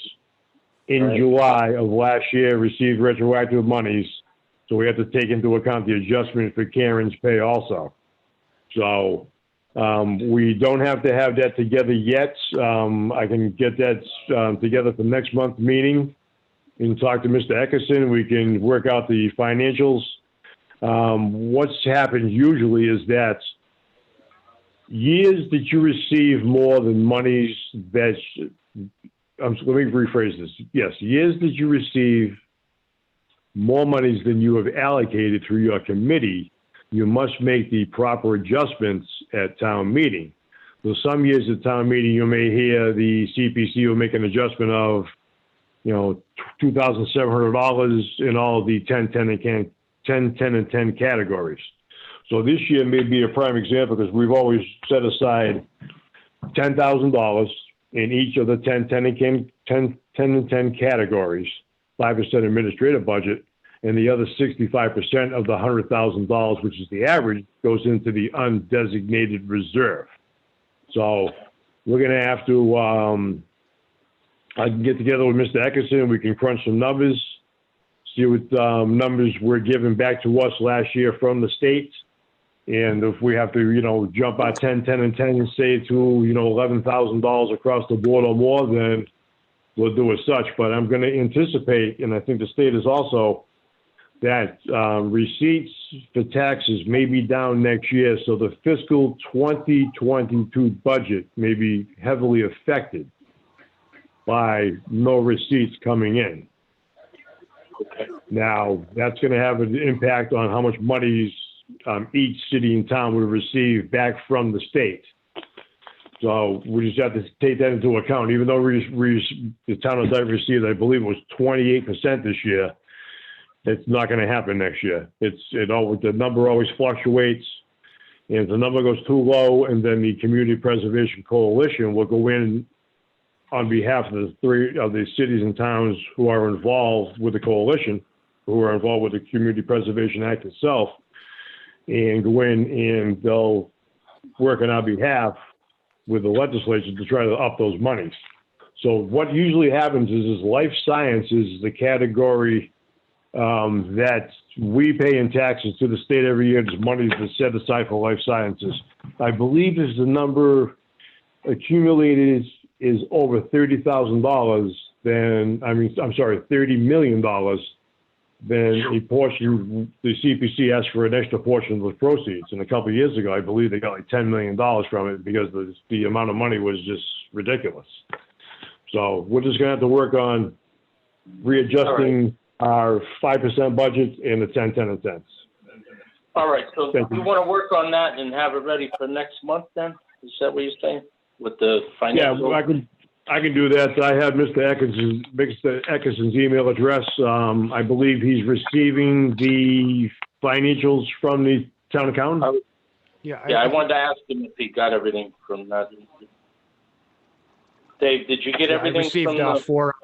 in July of last year, received retroactive monies. So we have to take into account the adjustment for Karen's pay also. So we don't have to have that together yet. I can get that together for next month's meeting and talk to Mr. Eckerson. We can work out the financials. What's happened usually is that years that you receive more than monies that, let me rephrase this. Yes, years that you receive more monies than you have allocated through your committee, you must make the proper adjustments at town meeting. So some years at town meeting, you may hear the CPC will make an adjustment of, $2,700 in all of the 10, 10, and 10 categories. So this year may be a prime example because we've always set aside $10,000 in each of the 10, and 10 categories, 5% administrative budget, and the other 65% of the $100,000, which is the average, goes into the undesignated reserve. So we're going to have to, I can get together with Mr. Eckerson, we can crunch some numbers, see what numbers were given back to us last year from the state. And if we have to, jump our 10, 10, and 10 and say to, $11,000 across the board or more, then we'll do as such. But I'm going to anticipate, and I think the state is also, that receipts for taxes may be down next year. So the fiscal 2022 budget may be heavily affected by no receipts coming in. Okay. Now, that's going to have an impact on how much monies each city and town would receive back from the state. So we just have to take that into account. Even though the town of Dayton received, I believe it was 28% this year, it's not going to happen next year. The number always fluctuates. And if the number goes too low, and then the Community Preservation Coalition will go in on behalf of the three of the cities and towns who are involved with the coalition, who are involved with the Community Preservation Act itself, and go in and they'll work on our behalf with the legislature to try to up those monies. So what usually happens is life sciences is the category that we pay in taxes to the state every year. There's money that's set aside for life sciences. I believe there's the number accumulated is over $30,000, $30 million, then a portion, the CPC asked for an extra portion of the proceeds. And a couple of years ago, I believe they got like $10 million from it because the amount of money was just ridiculous. So we're just gonna have to work on readjusting our 5% budget and the 10, 10, and 10s. All right, so Thank you. you want to work on that and have it ready for next month then? Is that what you're saying? With the Yeah, financial? I can do that. I have Mr. Eckerson's email address. I believe he's receiving the financials from the town accountant. Yeah, I wanted to ask him if he got everything from that. Dave, did you get I everything received from the? four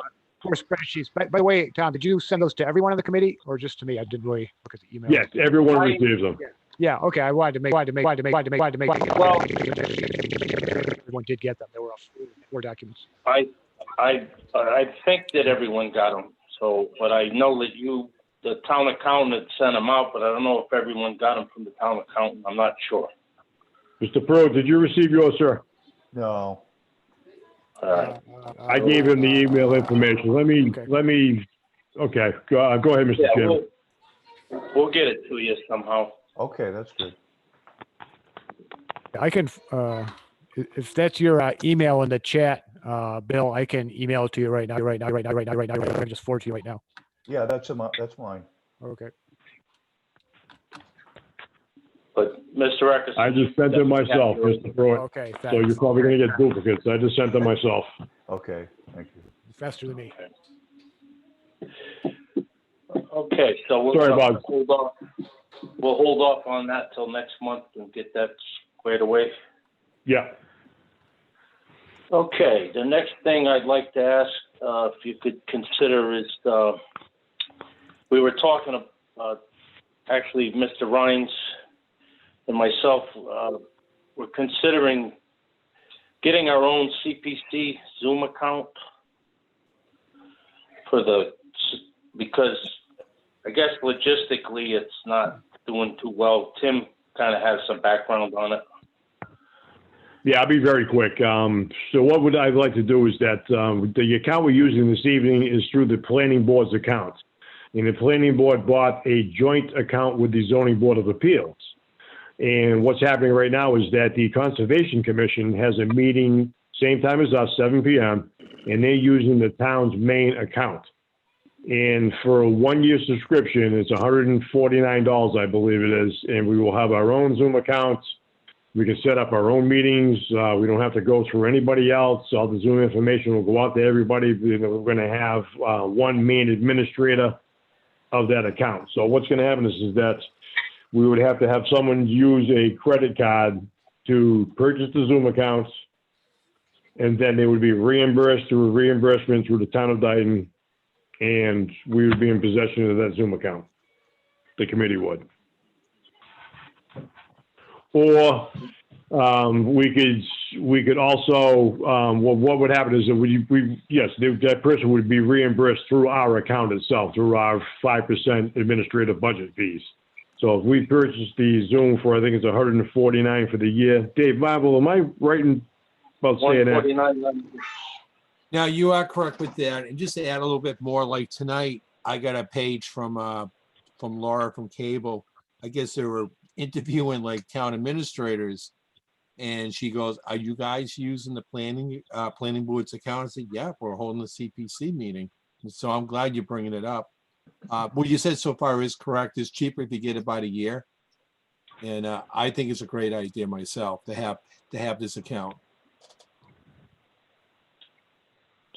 spreadsheets. By the way, Tom, did you send those to everyone in the committee or just to me? I didn't really look at the email. Yes, everyone receives them. Yeah, okay, I wanted to make. Well- Everyone did get them. There were four documents. I think that everyone got them. So, but I know that the town accountant sent them out, but I don't know if everyone got them from the town accountant. I'm not sure. Mr. Pro, did you receive yours, sir? No. All right. I gave him the email information. Let me, okay, go ahead, Mr. Yeah, Chairman. we'll get it to you somehow. Okay, that's good. I can, if that's your email in the chat, Bill, I can email it to you right now. I can just forward to you right now. Yeah, that's mine. Okay. But Mr. Eckerson. I just sent them myself, Mr. Pruitt. Okay, So you're thanks. probably gonna get duplicates. I just sent them myself. Okay, thank you. Faster than me. Okay, so we'll Sorry, Bob. hold off. We'll hold off on that till next month and get that squared away. Yeah. Okay, the next thing I'd like to ask, if you could consider is, we were talking about, actually, Mr. Rhines and myself, we're considering getting our own CPC Zoom account because I guess logistically it's not doing too well. Tim kind of has some background on it. Yeah, I'll be very quick. So what would I like to do is that the account we're using this evening is through the planning board's account. And the planning board bought a joint account with the zoning board of appeals. And what's happening right now is that the Conservation Commission has a meeting same time as us, 7 p.m., and they're using the town's main account. And for a 1-year subscription, it's $149, I believe it is, and we will have our own Zoom accounts. We can set up our own meetings. We don't have to go through anybody else. All the Zoom information will go out to everybody. We're going to have one main administrator of that account. So what's going to happen is that we would have to have someone use a credit card to purchase the Zoom accounts, and then they would be reimbursed through a reimbursement through the town of Dayton, and we would be in possession of that Zoom account. The committee would. Or we could also, what would happen is that that person would be reimbursed through our account itself, through our 5% administrative budget fees. So if we purchase the Zoom for, I think it's $149 for the year. Dave Marble, am I right in about saying that? $149. Now, you are correct with that. And just to add a little bit more, like tonight, I got a page from Laura from Cable. I guess they were interviewing like town administrators. And she goes, "Are you guys using the planning board's account?" I said, "Yeah, we're holding the CPC meeting." And so I'm glad you're bringing it up. What you said so far is correct. It's cheaper if you get it by the year. And I think it's a great idea myself to have this account.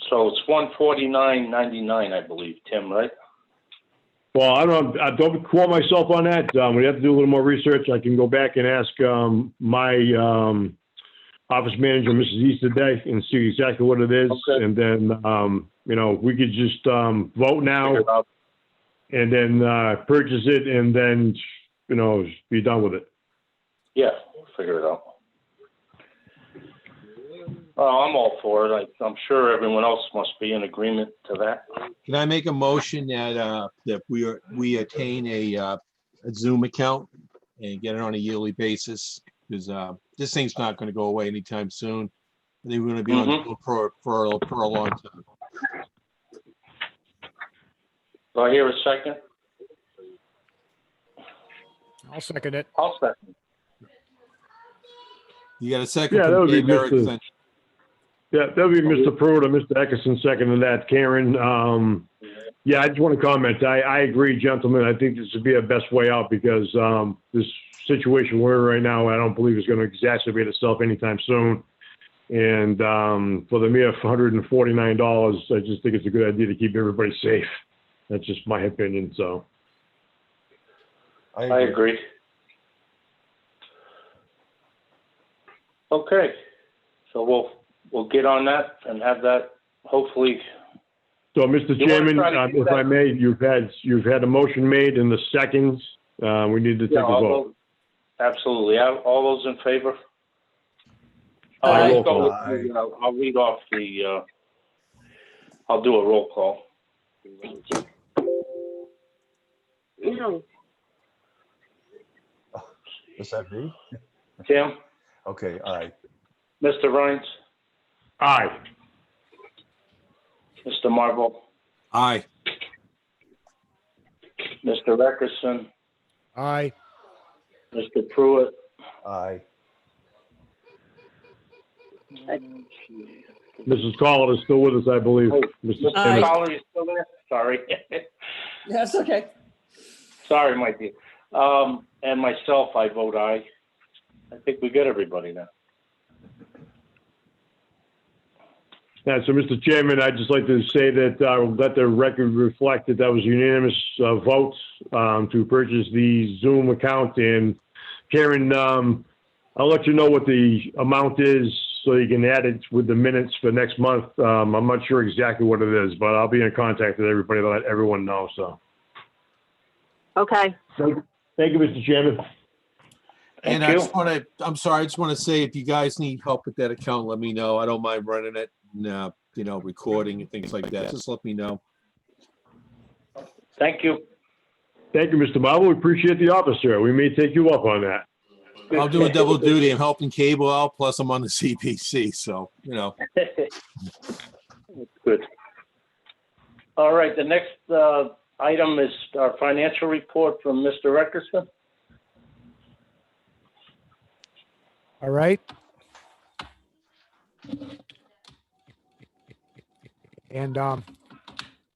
So it's $149.99, I believe, Tim, right? Well, I don't quote myself on that. We have to do a little more research. I can go back and ask my office manager, Mrs. East, today and see exactly what it is. Okay. And then, we could just vote now and then purchase it and then, be done with it. Yeah, we'll figure it out. I'm all for it. I'm sure everyone else must be in agreement to that. Can I make a motion that we attain a Zoom account and get it on a yearly basis? Because this thing's not going to go away anytime soon. I think we're going to be on Zoom for a long time. Do I hear a second? I'll second it. I'll second. You got a second Yeah, that from would be Dave Erickson. Yeah, that would be Mr. Pruitt or Mr. Eckerson seconding that. Karen, yeah, I just want to comment. I agree, gentlemen. I think this would be a best way out because this situation we're in right now, I don't believe is going to exacerbate itself anytime soon. And for the mere $149, I just think it's a good idea to keep everybody safe. That's just my opinion, so. I agree. Okay, so we'll get on that and have that hopefully. So, Mr. You wanna Chairman, try to do if I that? may, you've had a motion made in the seconds. We need to take a all vote. those- Absolutely. All those in favor? Aye. Let's go with Aye. I'll read off I'll do a roll call. Is that me? Tim, Okay, aye. Mr. Rhines, Aye. Mr. Marvel, Aye. Mr. Eckerson, Aye. Mr. Pruitt, Aye. Mrs. Collins is still with us, I believe. Oh, Mr. Mr. Chairman. Collins, you still there? Sorry. That's okay. Sorry, my dear. And myself, I vote aye. I think we got everybody now. Yeah, so, Mr. Chairman, I'd just like to say that, let the record reflect that that was unanimous vote to purchase the Zoom account. And Karen, I'll let you know what the amount is so you can add it with the minutes for next month. I'm not sure exactly what it is, but I'll be in contact with everybody to let everyone know, so. Okay. Thank you, Mr. Chairman. And Thank I you. just want to, I'm sorry, I just want to say, if you guys need help with that account, let me know. I don't mind running it, and, you know, recording and things like that. Just let me know. Thank you. Thank you, Mr. Marvel. We appreciate the offer, sir. We may take you up on that. I'll do a double duty. I'm helping cable out, plus I'm on the CPC, so, you know. Good. All right, the next item is our financial report from Mr. Eckerson. All right. And can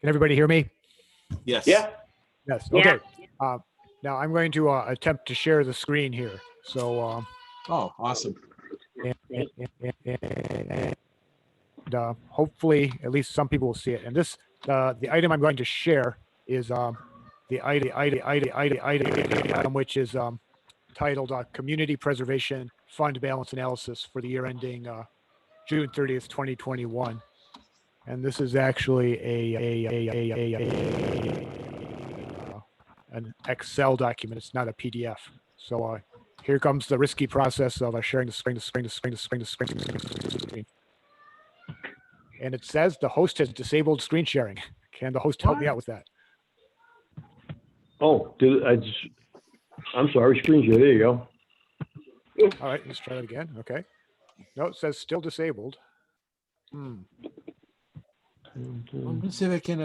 everybody hear me? Yes. Yeah, Yes. Yeah. Okay. Now I'm going to attempt to share the screen here. So Oh, awesome. and hopefully at least some people will see it. And this the item I'm going to share is the item which is titled Community Preservation Fund Balance Analysis for the year ending June 30th, 2021. And this is actually an Excel document. It's not a PDF. So here comes the risky process of sharing the screen. And it says the host has disabled screen sharing. Can the host help me out with that? Oh, I'm sorry, screen share. There you go. All right, let's try that again. Okay. No, it says still disabled. Let me see if I can,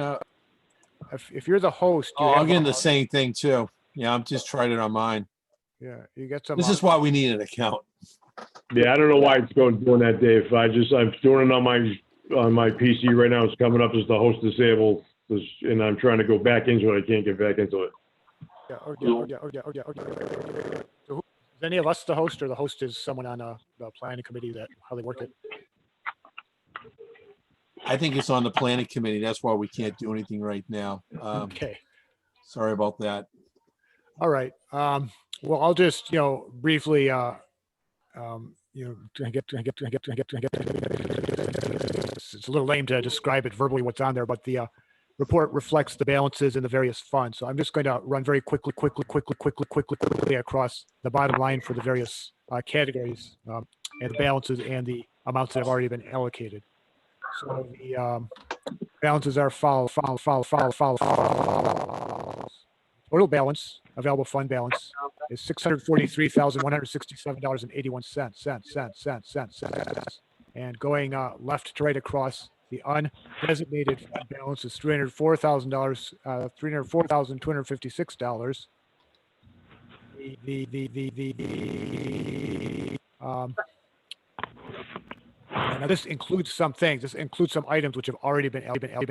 If you're the host, you oh, I'm have, getting the same thing too. Yeah, I'm just trying it on mine. yeah, you get some. This is why we need an account. Yeah, I don't know why it's doing that, Dave. I'm doing it on my PC right now. It's coming up as the host disabled, and I'm trying to go back into it. I can't get back into it. Yeah, So is any of us the host, or the host is someone on the planning committee that how they work it? I think it's on the planning committee. That's why we can't do anything right now. Okay. Sorry about that. All right. Well, I'll just briefly it's a little lame to describe it verbally what's on there, but the report reflects the balances in the various funds. So I'm just going to run very quickly across the bottom line for the various categories and the balances and the amounts that have already been allocated. So the balances are follow. Total balance, available fund balance, is $643,167.81. And going left to right across, the undesignated fund balance is $304,256. and now this includes some things. This includes some items which have already been allocated,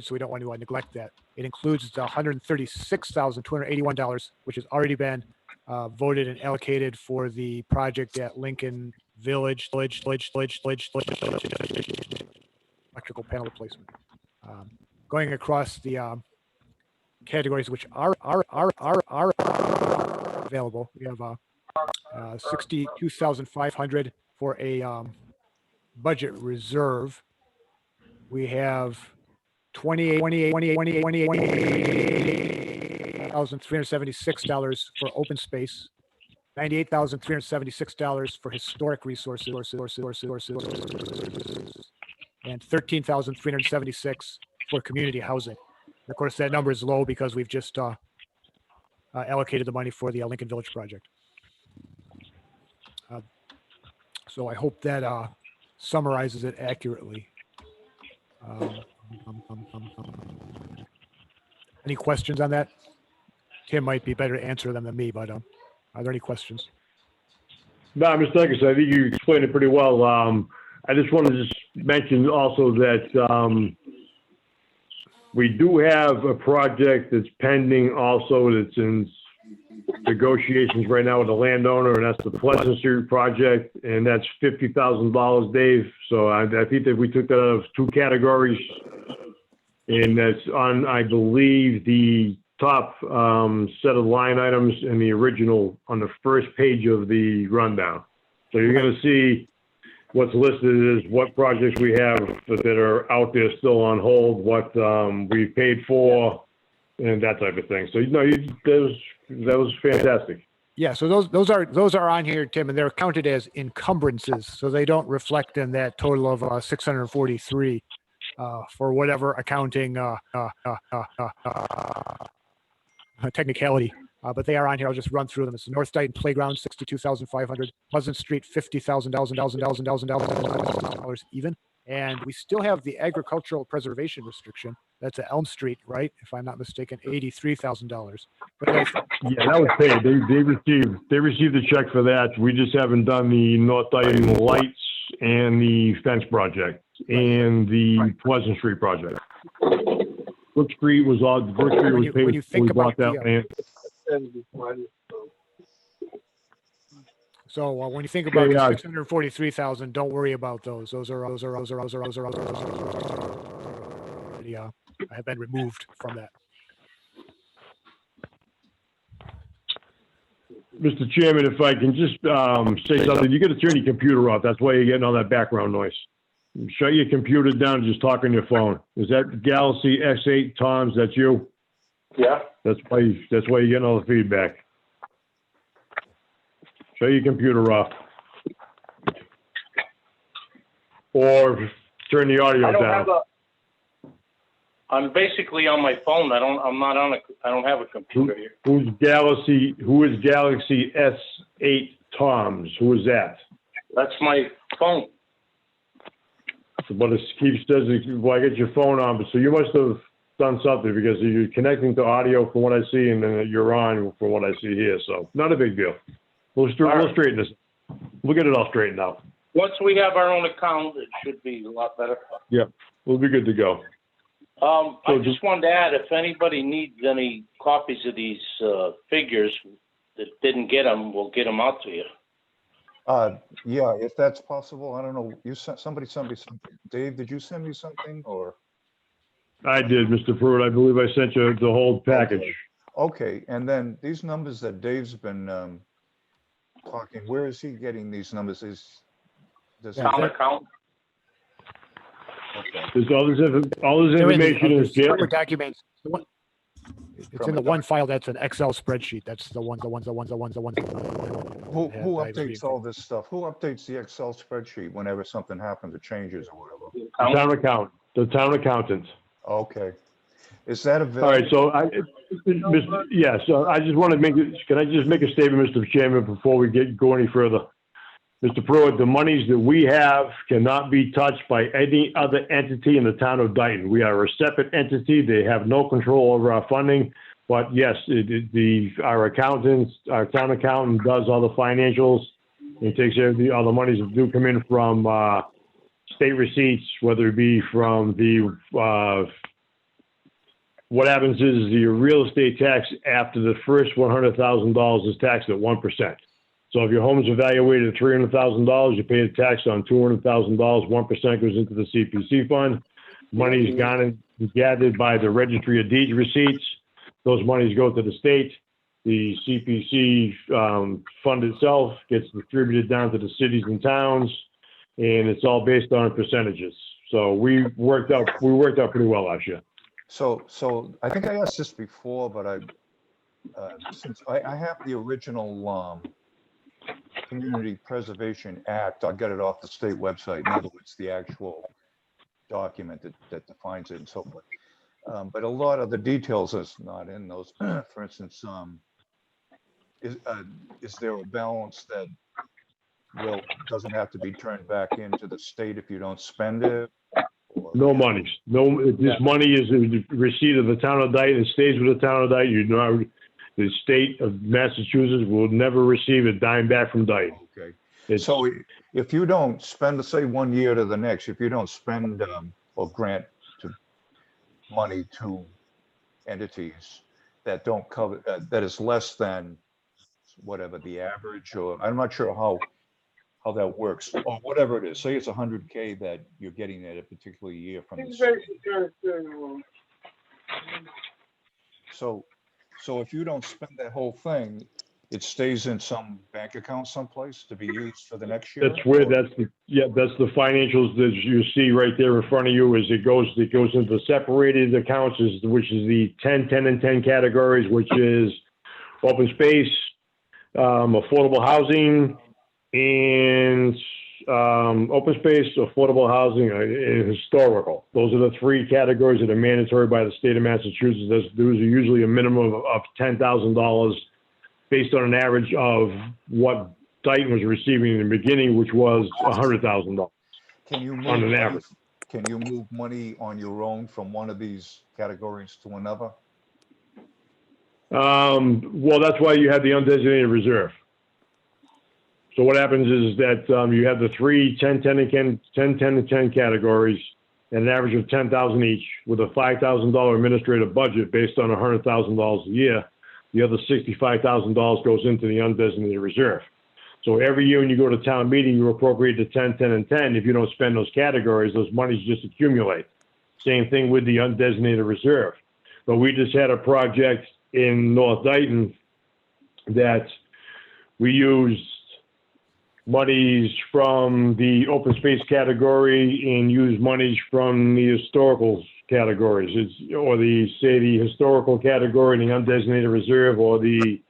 so we don't want to neglect that. It includes the $136,281, which has already been voted and allocated for the project at Lincoln Village, electrical panel replacement. Going across the categories which are available, we have 62,500 for a budget reserve. We have $28,376 for open space, $98,376 for historic resources, and $13,376 for community housing. Of course, that number is low because we've just allocated the money for the Lincoln Village project. So I hope that summarizes it accurately. Any questions on that? Tim might be better to answer them than me, but are there any questions? No, Mr. Deckers, I think you explained it pretty well. I just wanted to just mention also that we do have a project that's pending also that's in negotiations right now with the landowner, and that's the Pleasant Street project, and that's $50,000, Dave. So I think that we took that out of two categories, and that's on, I believe, the top set of line items in the original on the first page of the rundown. So you're going to see what's listed is what projects we have that are out there still on hold, what we paid for, and that type of thing. So that was fantastic. Yeah, so those are on here, Tim, and they're counted as encumbrances, so they don't reflect in that total of 643 for whatever accounting technicality. But they are on here. I'll just run through them. It's the North Dayton Playground, $62,500. Pleasant Street, $50,000 even. And we still have the agricultural preservation restriction. That's at Elm Street, right? If I'm not mistaken, $83,000. Yeah, that was paid. They received a check for that. We just haven't done the North Dayton lights and the fence project and the Pleasant Street project. Brook Street was paid. When you think about So when you think about the 643,000, don't worry about those. Those are have been removed from that. Mr. Chairman, if I can just say something, you got to turn your computer off. That's why you're getting all that background noise. Shut your computer down and just talk on your phone. Is that Galaxy S8 Tom's? That's you? Yeah. That's why you're getting all the feedback. Shut your computer off. Or turn the audio down. I'm basically on my phone. I don't have a computer here. Who is Galaxy S8 Tom's? Who is that? That's my phone. But it keeps says, well, I get your phone on, but so you must have done something because you're connecting to audio from what I see, and then you're on from what I see here. So not a big deal. We'll straighten this. We'll get it all straightened out. Once we have our own account, it should be a lot better. Yeah, we'll be good to go. I just wanted to add, if anybody needs any copies of these figures that didn't get them, we'll get them out to you. Yeah, if that's possible. I don't know. Somebody sent me something. Dave, did you send me something or? I did, Mr. Pruitt. I believe I sent you the whole package. Okay. And then these numbers that Dave's been talking, where is he getting these numbers? Town account. Okay. There's all this information is separate documents. It's in the one file that's an Excel spreadsheet. That's the ones. Who updates all this stuff? Who updates the Excel spreadsheet whenever something happens or changes or whatever? The town accountant. Okay. Is that available? All right. So so I just want to can I just make a statement, Mr. Chairman, before we go any further? Mr. Pruitt, the monies that we have cannot be touched by any other entity in the town of Dayton. We are a separate entity. They have no control over our funding. But yes, our town accountant does all the financials. He takes care of all the monies that do come in from state receipts, whether it be from the, what happens is the real estate tax after the first $100,000 is taxed at 1%. So if your home is evaluated at $300,000, you pay the tax on $200,000, 1% goes into the CPC fund. Money is gathered by the registry of deeds receipts. Those monies go to the state. The CPC fund itself gets distributed down to the cities and towns, and it's all based on percentages. So we worked out pretty well last year. So I think I asked this before, but since I have the original Community Preservation Act, I got it off the state website. In other words, the actual document that defines it and so forth. But a lot of the details is not in those. For instance, is there a balance that doesn't have to be turned back into the state if you don't spend it? No monies. No, this money is a receipt of the town of Dayton. It stays with the town of Dayton. You know, the state of Massachusetts will never receive a dime back from Dayton. Okay. So if you don't spend, say, 1 year to the next, if you don't spend or grant money to entities that don't cover, that is less than whatever the average, or I'm not sure how that works, or whatever it is. Say it's 100K that you're getting at a particular year from the state. So if you don't spend that whole thing, it stays in some bank account someplace to be used for the next year? That's where, that's the financials that you see right there in front of you. Is it goes into separated accounts, which is the 10, 10, and 10 categories, which is open space, affordable housing, and open space, affordable housing, and historical. Those are the three categories that are mandatory by the state of Massachusetts. Those are usually a minimum of $10,000 based on an average of what Dayton was receiving in the beginning, which was $100,000 on an average. Can you move money on your own from one of these categories to another? Well, that's why you have the undesignated reserve. So what happens is that you have the 3, 10, 10, and 10 categories, and an average of $10,000 each, with a $5,000 administrative budget based on $100,000 a year. The other $65,000 goes into the undesignated reserve. So every year when you go to town meeting, you appropriate the 10, 10, and 10. If you don't spend those categories, those monies just accumulate. Same thing with the undesignated reserve. But we just had a project in North Dayton that we used monies from the open space category and use monies from the historical categories, or the historical category and the undesignated reserve, or the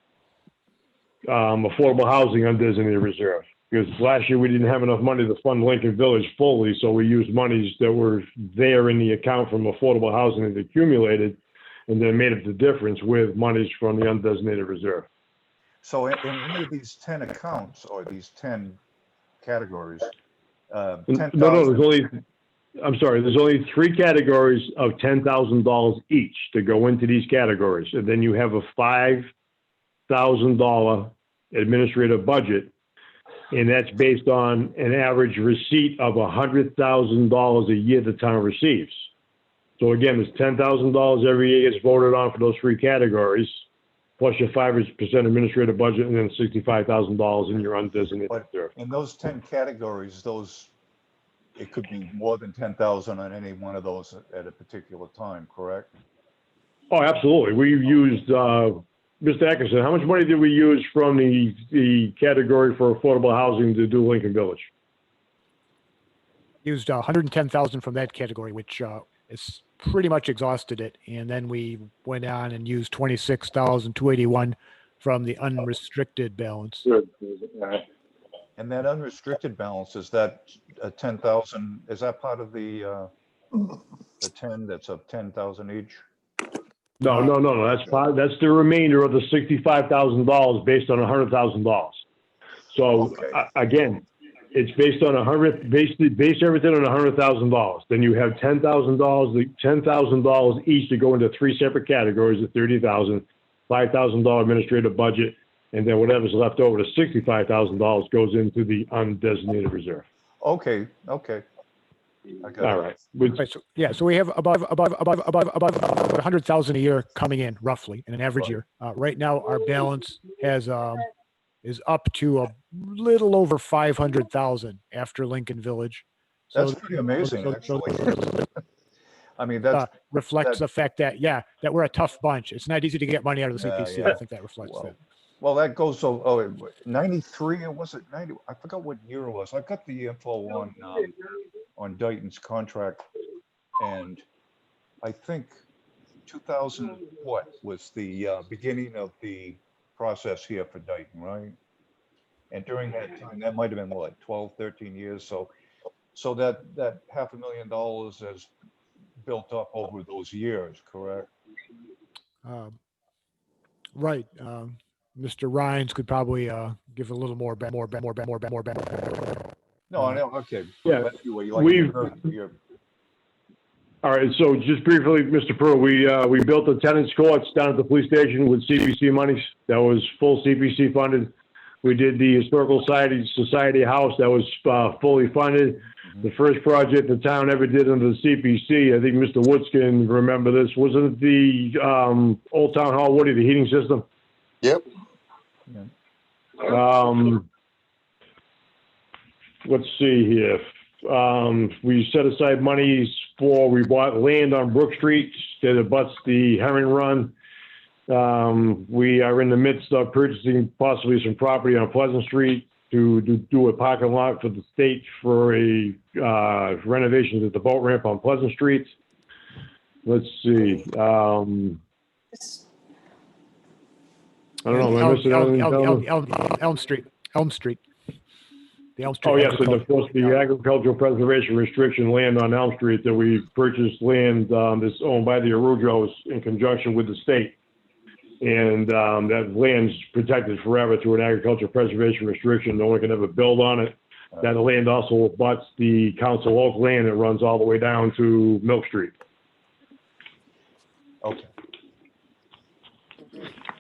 affordable housing undesignated reserve. Because last year we didn't have enough money to fund Lincoln Village fully, so we used monies that were there in the account from affordable housing that accumulated, and then made up the difference with monies from the undesignated reserve. So in any of these 10 accounts or these 10 categories, there's only 3 categories of $10,000 each to go into these categories. And then you have a $5,000 administrative budget, and that's based on an average receipt of $100,000 a year the town receives. So again, it's $10,000 every year gets voted on for those 3 categories, plus your 5% administrative budget, and then $65,000 in your undesignated reserve. In those 10 categories, it could be more than 10,000 on any one of those at a particular time, correct? Oh, absolutely. We used, Mr. Atkinson, how much money did we use from the category for affordable housing to do Lincoln Village? Used 110,000 from that category, which is pretty much exhausted it. And then we went on and used 26,281 from the unrestricted balance. And that unrestricted balance, is that 10,000? Is that part of the 10 that's of 10,000 each? No. That's the remainder of the $65,000 based on $100,000. So Okay. again, It's based on basically base everything on $100,000. Then you have $10,000 each to go into three separate categories of $30,000, $5,000 administrative budget, and then whatever's left over to $65,000 goes into the undesignated reserve. Okay, okay. I got it. All right. Right, so, yeah, so we have above 100,000 a year coming in roughly in an average year. Right now, our balance is up to a little over 500,000 after Lincoln Village. So That's pretty amazing, so- actually. I mean, that's, reflects that- the fact that, that we're a tough bunch. It's not easy to get money out of the CPC. Yeah. I think that reflects that. well, that goes, so, 93, or was it 90? I forgot what year it was. I got the info on Dayton's contract, and I think 2000, what, was the beginning of the process here for Dayton, right? And during that time, that might have been what, 12, 13 years, so that $500,000 has built up over those years, correct? Right. Mr. Rhines could probably give a little more. No, I know, okay. Yeah, But anyway, we've- All right, so just briefly, Mr. Pruitt, we built the tennis courts down at the police station with CPC monies. That was full CPC funded. We did the Historical Society House. That was fully funded. The first project the town ever did under the CPC, I think Mr. Woods can remember this, wasn't it the Old Town Hall, Woody, the heating system? Yep. Let's see here. We set aside monies we bought land on Brook Street that abuts the Herring Run. We are in the midst of purchasing possibly some property on Pleasant Street to do a parking lot for the state for a renovations at the boat ramp on Pleasant Street. Let's see. I don't know. Am I missing anything, gentlemen? Elm Street. The Elm Street. Oh, yes, and of course, the agricultural preservation restriction land on Elm Street that we purchased land that's owned by the Arudros in conjunction with the state. And that land's protected forever through an agricultural preservation restriction. No one can ever build on it. That land also abuts the Council Oak land that runs all the way down to Milk Street. Okay.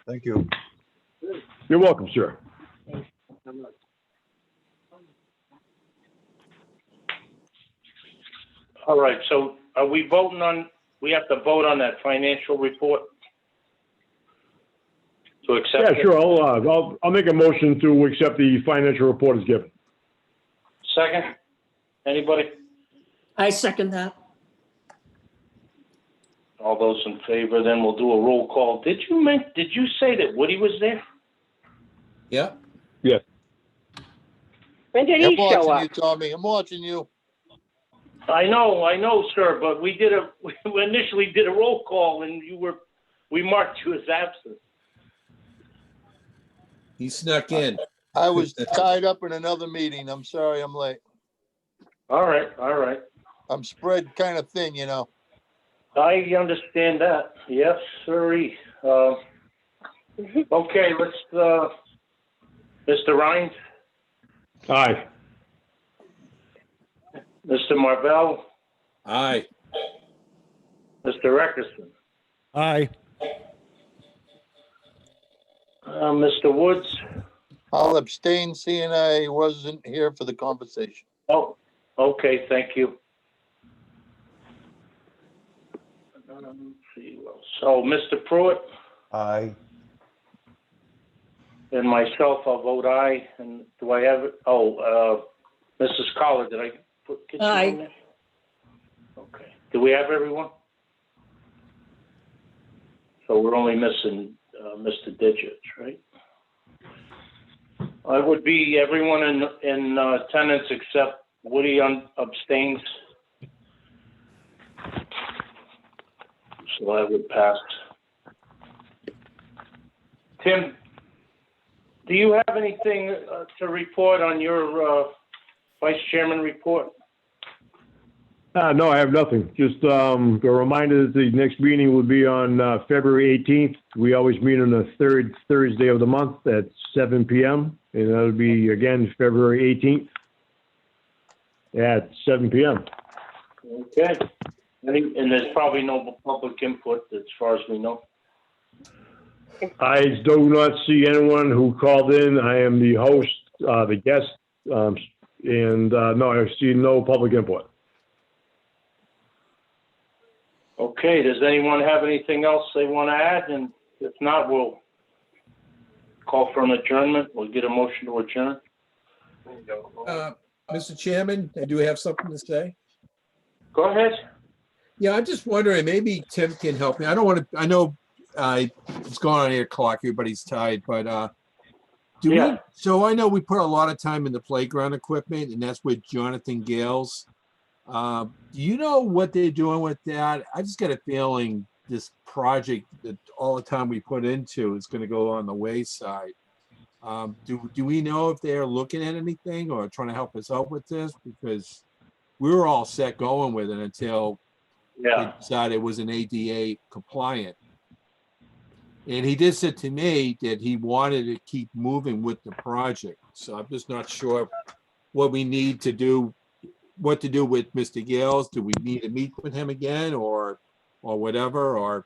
Thank you. You're welcome, sir. All right, so are we we have to vote on that financial report? To accept Yeah, it? sure. I'll make a motion to accept the financial report as given. Second? Anybody? I second that. All those in favor, then we'll do a roll call. Did you say that Woody was there? Yeah. Yes. When did I'm he show watching up? you, Tommy. I'm watching you. I know, sir, but we initially did a roll call and we marked you as absent. He snuck in. I was tied up in another meeting. I'm sorry I'm late. All right. I'm spread kind of thin, you know. I understand that. Yes, sirree. Okay, let's, Mr. Rhines, Aye. Mr. Marvell, Aye. Mr. Eckerson, Aye. Mr. Woods. I'll abstain, seeing I wasn't here for the conversation. Oh, okay, thank you. So, Mr. Pruitt Aye. and myself, I'll vote aye. And do I have it? Mrs. Collar, did I get you Aye. in there? Okay. Do we have everyone? So we're only missing Mr. Digits, right? I would be everyone in attendance except Woody abstains. So that would pass. Tim, do you have anything to report on your vice chairman report? No, I have nothing. Just a reminder that the next meeting will be on February 18th. We always meet on the third Thursday of the month at 7 p.m. And that'll be, again, February 18th. at 7 PM. Okay. And there's probably no public input as far as we know. I do not see anyone who called in. I am the host, the guest, no, I see no public input. Okay, does anyone have anything else they want to add? And if not, we'll call for an adjournment. We'll get a motion to adjourn. Mr. Chairman, I do have something to say. Go ahead. Yeah, I'm just wondering, maybe Tim can help me. I don't want to, I know it's going on 8 o'clock, everybody's tired, but so I know we put a lot of time in the playground equipment, and that's with Jonathan Gales. Do you know what they're doing with that? I just got a feeling this project that all the time we put into is going to go on the wayside. Do we know if they're looking at anything or trying to help us out with this? Because we were all set going with it until they decided it was an ADA compliant. And he did say to me that he wanted to keep moving with the project. So I'm just not sure what we need to do, what to do with Mr. Gales. Do we need to meet with him again or whatever, or?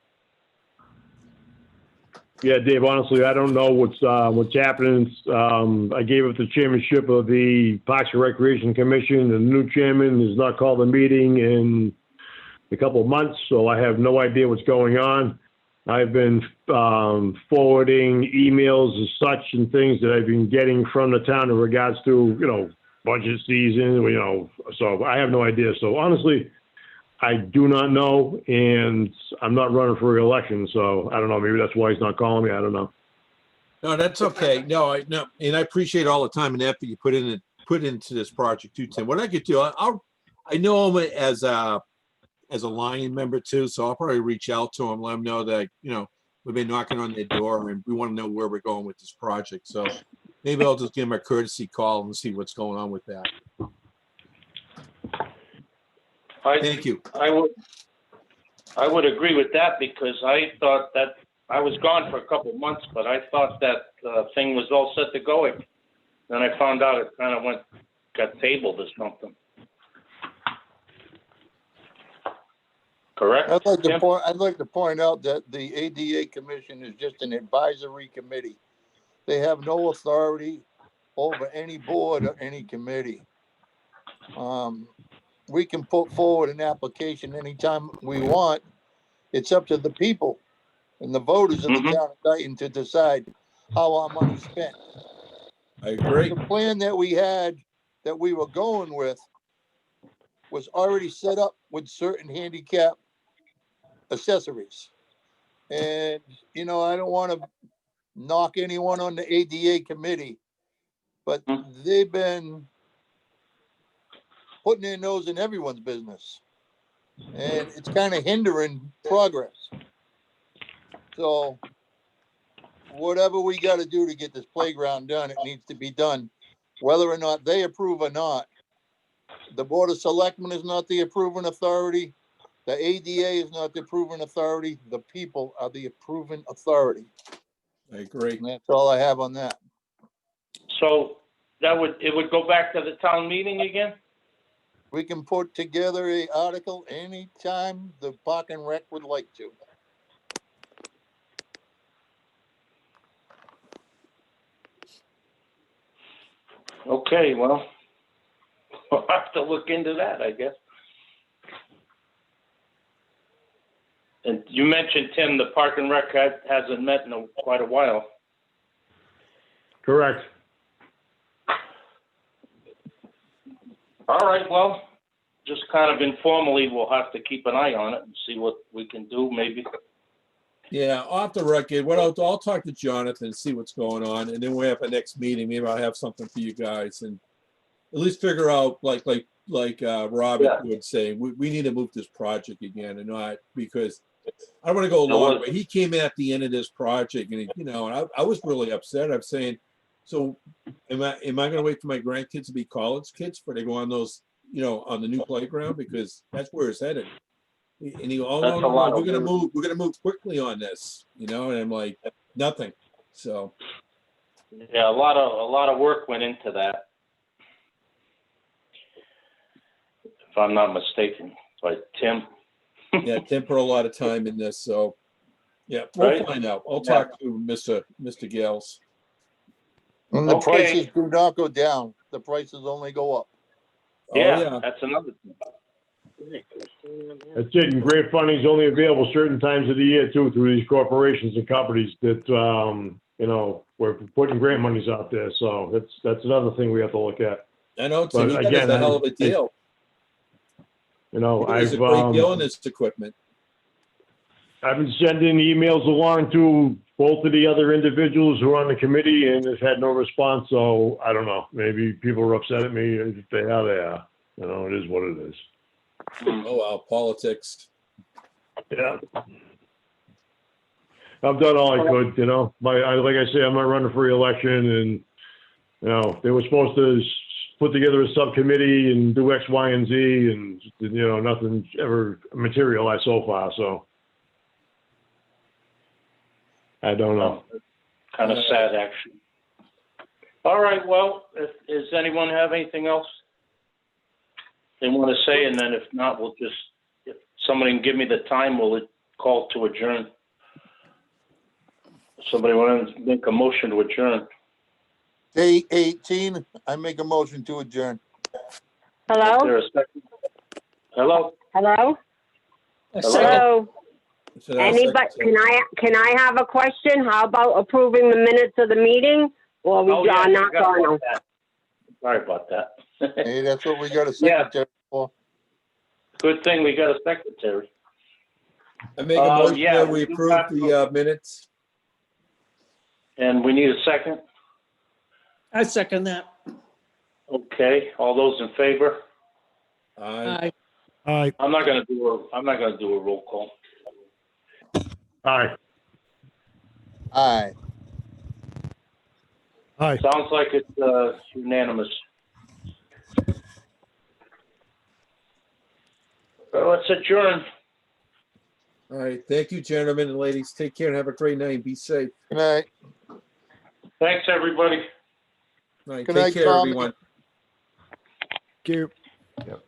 Yeah, Dave, honestly, I don't know what's happening. I gave up the chairmanship of the Parks and Recreation Commission. The new chairman has not called a meeting in a couple of months, so I have no idea what's going on. I've been forwarding emails and such and things that I've been getting from the town in regards to, budget season, so I have no idea. So honestly, I do not know, and I'm not running for re-election, so I don't know. Maybe that's why he's not calling me. I don't know. No, that's okay. No, and I appreciate all the time and effort you put into this project too, Tim. What I could do, I know him as a Lion member too, so I'll probably reach out to him, let him know that we've been knocking on their door and we want to know where we're going with this project. So maybe I'll just give him a courtesy call and see what's going on with that. Thank you. I would agree with that because I thought that I was gone for a couple of months, but I thought that thing was all set to go. Then I found out it kind of got tabled or something. Correct? I'd like to point out that the ADA Commission is just an advisory committee. They have no authority over any board or any committee. We can put forward an application anytime we want. It's up to the people and the voters of the town of Dayton to decide how our money's spent. I agree. The plan that we had, that we were going with, was already set up with certain handicap accessories. And, I don't want to knock anyone on the ADA committee, but they've been putting their nose in everyone's business. And it's kind of hindering progress. So whatever we got to do to get this playground done, it needs to be done, whether or not they approve or not. The Board of Selectmen is not the approving authority. The ADA is not the approving authority. The people are the approving authority. I agree. And that's all I have on that. So it would go back to the town meeting again? We can put together an article anytime the Park and Rec would like to. Okay, well, we'll have to look into that, I guess. And you mentioned, Tim, the Park and Rec hasn't met in quite a while. Correct. All right, well, just kind of informally, we'll have to keep an eye on it and see what we can do, maybe. Yeah, off the record, I'll talk to Jonathan and see what's going on, and then we'll have a next meeting. Maybe I'll have something for you guys, and at least figure out, like Robert would say, we need to move this project again, and not because I don't want to go along. But he came in at the end of this project, and and I was really upset. I'm saying, so am I going to wait for my grandkids to be college kids before they go on those, on the new playground, because that's where it's headed. And he goes, oh, no, we're gonna move quickly on this, and I'm like, nothing. So yeah, a lot of work went into that. if I'm not mistaken, by Tim. Yeah, Tim put a lot of time in this, so, yeah, we'll Right. find out. I'll talk to Mr. Gales. And the Okay. prices do not go down. The prices only go up. Oh, Yeah, that's another thing. That's it, and grant funding is only available certain times of the year too, through these corporations and companies that, you know, we're putting grant monies out there, so that's another thing we have to look at. I know, Tim, But you got us again, a hell of a deal. You know, He does a great deal on this equipment. I've been sending emails along to both of the other individuals who are on the committee and have had no response, so I don't know, maybe people are upset at me, and if they are, they are. You know, it is what it is. Oh, wow, politics. Yeah. I've done all I could, you know. Like I say, I'm not running for reelection, and, you know, they were supposed to put together a subcommittee and do X, Y, and Z, and, you know, nothing's ever materialized so far, so. I don't know. Kind of sad, actually. All right, well, does anyone have anything else they want to say? And then if not, we'll just, if somebody can give me the time, we'll call to adjourn. Somebody want to make a motion to adjourn? Day 18, I make a motion to adjourn. Is Hello? there a second? Hello? Hello? A Hello? second. Hello? So that's Anybody, can I have a question? How about approving the minutes of the meeting? Or we Oh, yeah, are I not forgot going about to? that. Sorry about that. Hey, that's what we got a Yeah. secretary for. Good thing we got a secretary. I make a motion yeah, that we we do approve have the minutes. And we need a second? I second that. Okay, all those in favor? Aye. Aye. I'm not gonna do a roll call. Aye. Aye. Aye. Sounds like it's unanimous. Let's adjourn. All right, thank you, gentlemen and ladies. Take care and have a great night. Be safe. Good night. Thanks, everybody. All right, Good take night, care, Tommy. everyone. Thank you. Yep.